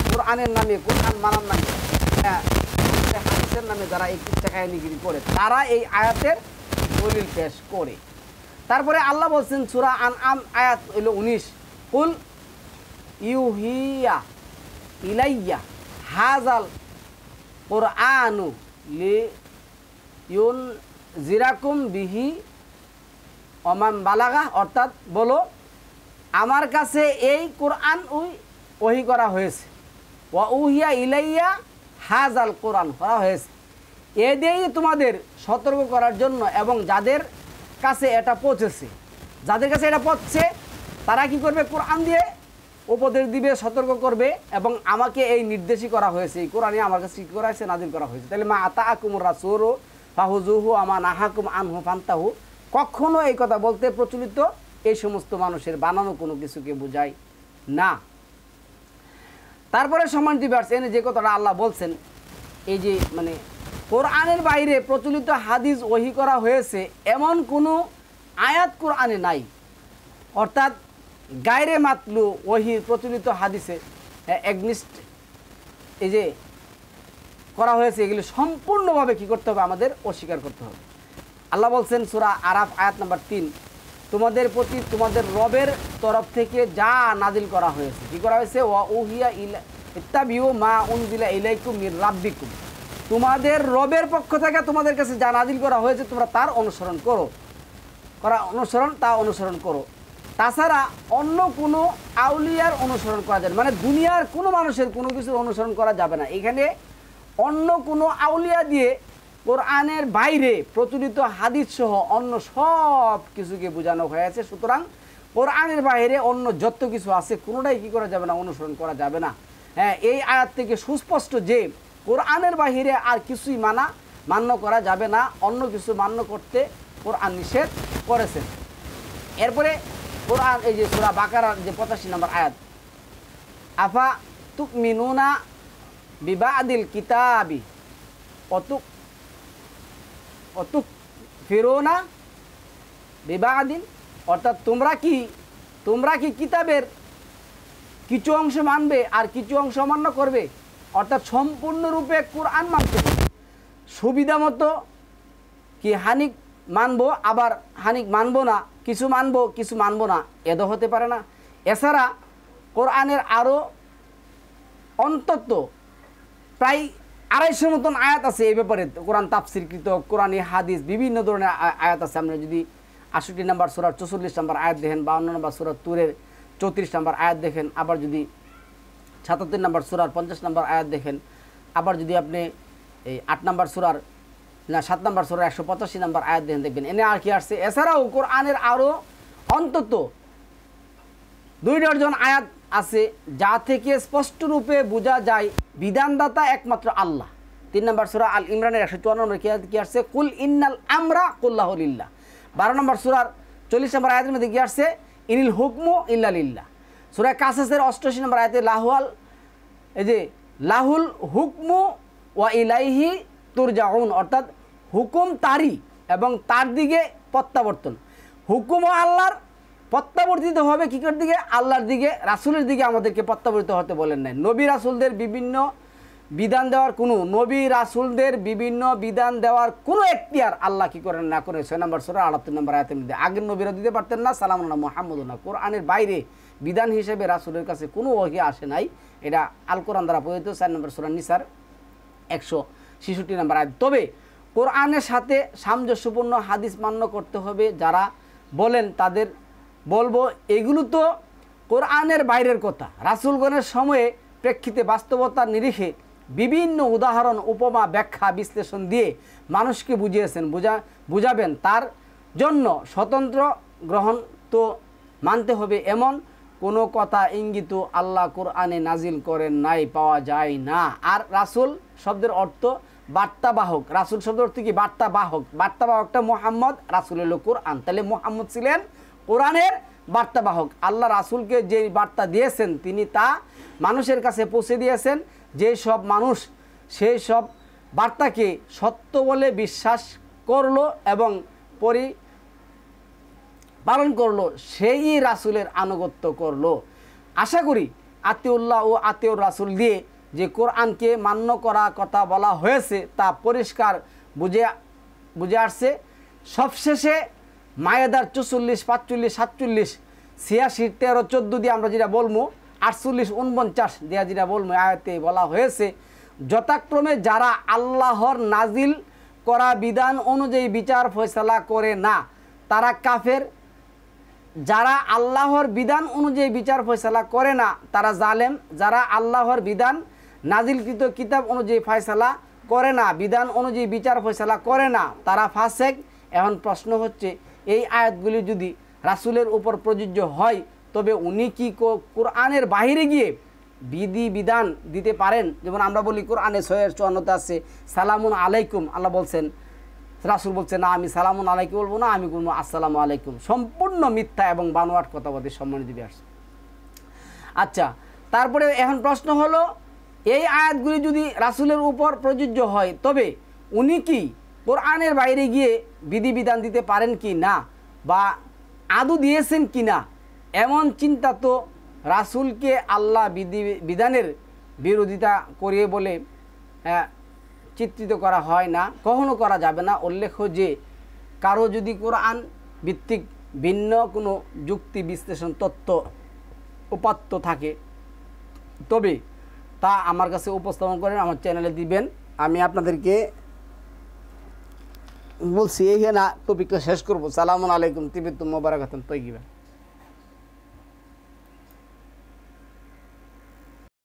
কোরআনের নামে, কোরআন মানার নামে, হাদিসের নামে যারা এই কিচ্ছা কাহিনীগিরি করে, তারা এই আয়াতের দলিল পেশ করে। তারপরে আল্লাহ বলছেন সূরা আনআম আয়াত হইল 19, কুল ইউহিয়া ইলাইয়া হাজাল কোরআনু লিইউনজিরাকুম বিহি ওমান বালাগা, অর্থাৎ বলো আমার কাছে এই কোরআন ওহী করা হয়েছে, ওয়া উহিয়া ইলাইয়া হাজাল কোরআন করা হয়েছে, এ দিয়েই তোমাদের সতর্ক করার জন্য, এবং যাদের কাছে এটা পৌঁছেছে, যাদের কাছে এটা পৌঁছছে তারা কি করবে, কোরআন দিয়ে উপদেশ দিবে, সতর্ক করবে, এবং আমাকে এই নির্দেশই করা হয়েছে, এই কোরআনে আমার কাছে কি করা হয়েছে, নাযিল করা হয়েছে। তাহলে মা আতাকুমুর রাসূলু ফাহুজুহু আমা নাহাকুম আনহু ফান্তাহু, কখনো এই কথা বলতে প্রচলিত এই সমস্ত মানুষের বানানো কোনো কিছুকে বোঝায় না। তারপরে সম্মানিত ভিউয়ার্স, এনে যে কথাটা আল্লাহ বলছেন, এই যে মানে কোরআনের বাইরে প্রচলিত হাদিস ওহী করা হয়েছে এমন কোনো আয়াত কোরআনে নাই, অর্থাৎ গায়রে মাতলু ওহী প্রচলিত হাদিসে এগনিস্ট এই যে করা হয়েছে, এগুলি সম্পূর্ণভাবে কি করতে হবে, আমাদের অস্বীকার করতে হবে। আল্লাহ বলছেন সূরা আরাফ আয়াত নাম্বার 3, তোমাদের প্রতি তোমাদের রবের তরফ থেকে যা নাজিল করা হয়েছে, কি করা হয়েছে, ওয়া উহিয়া ইত্তাবিউ মা উনজিলা ইলাইকুম মির রাব্বিকুম, তোমাদের রবের পক্ষ থেকে তোমাদের কাছে যা নাজিল করা হয়েছে তোমরা তার অনুসরণ করো, তা অনুসরণ করো। তাছাড়া অন্য কোনো আউলিয়ার অনুসরণ করা যাবে, মানে দুনিয়ার কোনো মানুষের কোনো কিছুর অনুসরণ করা যাবে না। এখানে অন্য কোনো আউলিয়া দিয়ে কোরআনের বাইরে প্রচলিত হাদিস সহ অন্য সব কিছুকে বোঝানো হয়েছে। সুতরাং কোরআনের বাইরে অন্য যত কিছু আছে কোনোটাই কি করা যাবে না, অনুসরণ করা যাবে না। হ্যাঁ, এই আয়াত থেকে সুস্পষ্ট যে কোরআনের বাইরে আর কিছুই মান্য করা যাবে না, অন্য কিছু মান্য করতে কোরআন নিষেধ করেছেন। এরপরে কোরআন এই যে সূরা বাকারার যে 85 নম্বর আয়াত, আফা তুমিনুনা বিবাদিল কিতাবি অতুক ফিরোনা বিবাদিন, অর্থাৎ তোমরা কি কিতাবের কিছু অংশ মানবে আর কিছু অংশ অমান্য করবে? অর্থাৎ সম্পূর্ণরূপে কোরআন মানতে হবে। সুবিধা মতো কি হানিক মানবো আবার হানিক মানবো না, কিছু মানবো না, এদ হতে পারে না। এছাড়া কোরআনের আরও অন্তত প্রায় 250 মতন আয়াত আছে এই ব্যাপারে, কোরআন তাফসিরকৃত, কোরআনী হাদিস, বিভিন্ন ধরনের আয়াত আছে। আমরা যদি 68 নম্বর সূরার 44 নম্বর আয়াত দেখেন, 52 নম্বর সূরার তুরের 34 নম্বর আয়াত দেখেন, আবার যদি 77 নম্বর সূরার 50 নম্বর আয়াত দেখেন, আবার যদি আপনি এই 7 নম্বর সূরার 185 নম্বর আয়াত দেখবেন, এনে আর কি আসছে। এছাড়াও কোরআনের আরও অন্তত 2 ডজন আয়াত আছে যা থেকে স্পষ্টরূপে বোঝা যায় বিধানদাতা একমাত্র আল্লাহ। 3 নম্বর সূরা আল ইমরানের 154 নম্বর কি আসছে, কুল ইন্নাল আমরা কুল্লাহু লিল্লাহ। 12 নম্বর সূরার 40 নম্বর আয়াতের মধ্যে কি আসছে, ইনিল হুকমু ইল্লা লিল্লাহ। সূরা কাসাসের 88 নম্বর আয়াতে লাহুল হুকমু ওয়া ইলাইহি তুরজাউন, অর্থাৎ হুকুম তারই এবং তার দিকে প্রত্যাবর্তন। হুকুমও আল্লাহর, প্রত্যাবর্তিত হবে কিসের দিকে? আল্লাহর দিকে। রাসূলের দিকে আমাদেরকে প্রত্যাবর্তিত হতে বলেন নাই। নবী রাসূলদের বিভিন্ন বিধান দেওয়ার কোনো এখতিয়ার আল্লাহ কি করেন না করে 6 নম্বর সূরা 78 নম্বর আয়াতের মধ্যে। আগের নবীরা দিতে পারতেন না, সালামুন আলা মুহাম্মাদুন না। কোরআনের বাইরে বিধান হিসেবে রাসূলের কাছে কোনো ওহী আসে নাই। এটা আল কোরআন দ্বারা প্রদত্ত 4 নম্বর সূরা নিসার 166 নম্বর আয়াত। তবে কোরআনের সাথে সামঞ্জস্যপূর্ণ হাদিস মান্য করতে হবে। যারা বলেন তাদের বলবো, এগুলো তো কোরআনের বাইরের কথা। রাসূলগণের সময়ে প্রেক্ষিতে বাস্তবতার নিরিখে বিভিন্ন উদাহরণ, উপমা, ব্যাখ্যা, বিশ্লেষণ দিয়ে মানুষকে বুঝাবেন। তার জন্য স্বতন্ত্র গ্রহণ তো মানতে হবে, এমন কোনো কথা ইঙ্গিত আল্লাহ কোরআনে নাজিল করেন নাই, পাওয়া যায় না। আর রাসূল শব্দের অর্থ বার্তাবাহক। রাসূল শব্দের অর্থ কি? বার্তাবাহক। বার্তাবাহকটা মুহাম্মদ, রাসূল হলো কোরআন। তাহলে মুহাম্মদ ছিলেন কোরআনের বার্তাবাহক। আল্লাহ রাসূলকে যে বার্তা দিয়েছেন তিনি তা মানুষের কাছে পৌঁছে দিয়েছেন। যেসব মানুষ সেই সব বার্তাকে সত্য বলে বিশ্বাস করলো এবং পালন করলো, সেই রাসূলের আনুগত্য করলো। আশা করি আতিউল্লাহ ও আতিউর রাসূল দিয়ে যে কোরআনকে মান্য করা কথা বলা হয়েছে তা পরিষ্কার বুঝে আসছে। সবশেষে মায়েদার 44, 45, 47, 86, 13, 14 দিয়ে আমরা যেটা বলবো, 48, 49 দিয়া যেটা বলবো, আয়াতে বলা হয়েছে যথাক্রমে যারা আল্লাহর নাজিল করা বিধান অনুযায়ী বিচার ফয়সালা করে না তারা কাফের, যারা আল্লাহর বিধান অনুযায়ী বিচার ফয়সালা করে না তারা জালেম, যারা আল্লাহর বিধান নাজিলকৃত কিতাব অনুযায়ী ফয়সালা করে না, বিধান অনুযায়ী বিচার ফয়সালা করে না, তারা ফাসেক। এখন প্রশ্ন হচ্ছে, এই আয়াতগুলি যদি রাসূলের উপর প্রযোজ্য হয় তবে উনি কি কোরআনের বাইরে গিয়ে বিধান দিতে পারেন? যেমন আমরা বলি কোরআনে 654 আছে সালামুন আলাইকুম, আল্লাহ বলছেন, রাসূল বলছেন না আমি সালামুন আলাইকুম বলবো না, আমি বলবো আসসালামু আলাইকুম। সম্পূর্ণ মিথ্যা এবং বানোয়াট কথাবাদী সম্মানিত বিয়ার্স। আচ্ছা, তারপরে এখন প্রশ্ন হলো, এই আয়াতগুলি যদি রাসূলের উপর প্রযোজ্য হয় তবে উনি কি কোরআনের বাইরে গিয়ে বিধিবিধান দিতে পারেন কি না, বা আদৌ দিয়েছেন কি না? এমন চিন্তা তো রাসূলকে আল্লাহ বিধানের বিরোধিতা করিয়ে বলে চিত্রিত করা হয় না, কখনো করা যাবে না। উল্লেখ্য যে কারো যদি কোরআন ভিত্তিক ভিন্ন কোনো যুক্তি, বিশ্লেষণ, তত্ত্ব, উপাত্ত থাকে তবে তা আমার কাছে উপস্থাপন করেন, আমার চ্যানেলে দিবেন। আমি আপনাদেরকে বলছি এইখানে টপিকটা শেষ করবো। সালামুন আলাইকুম, তিবিতুম মুবারাকাতুন তয়্যিবা।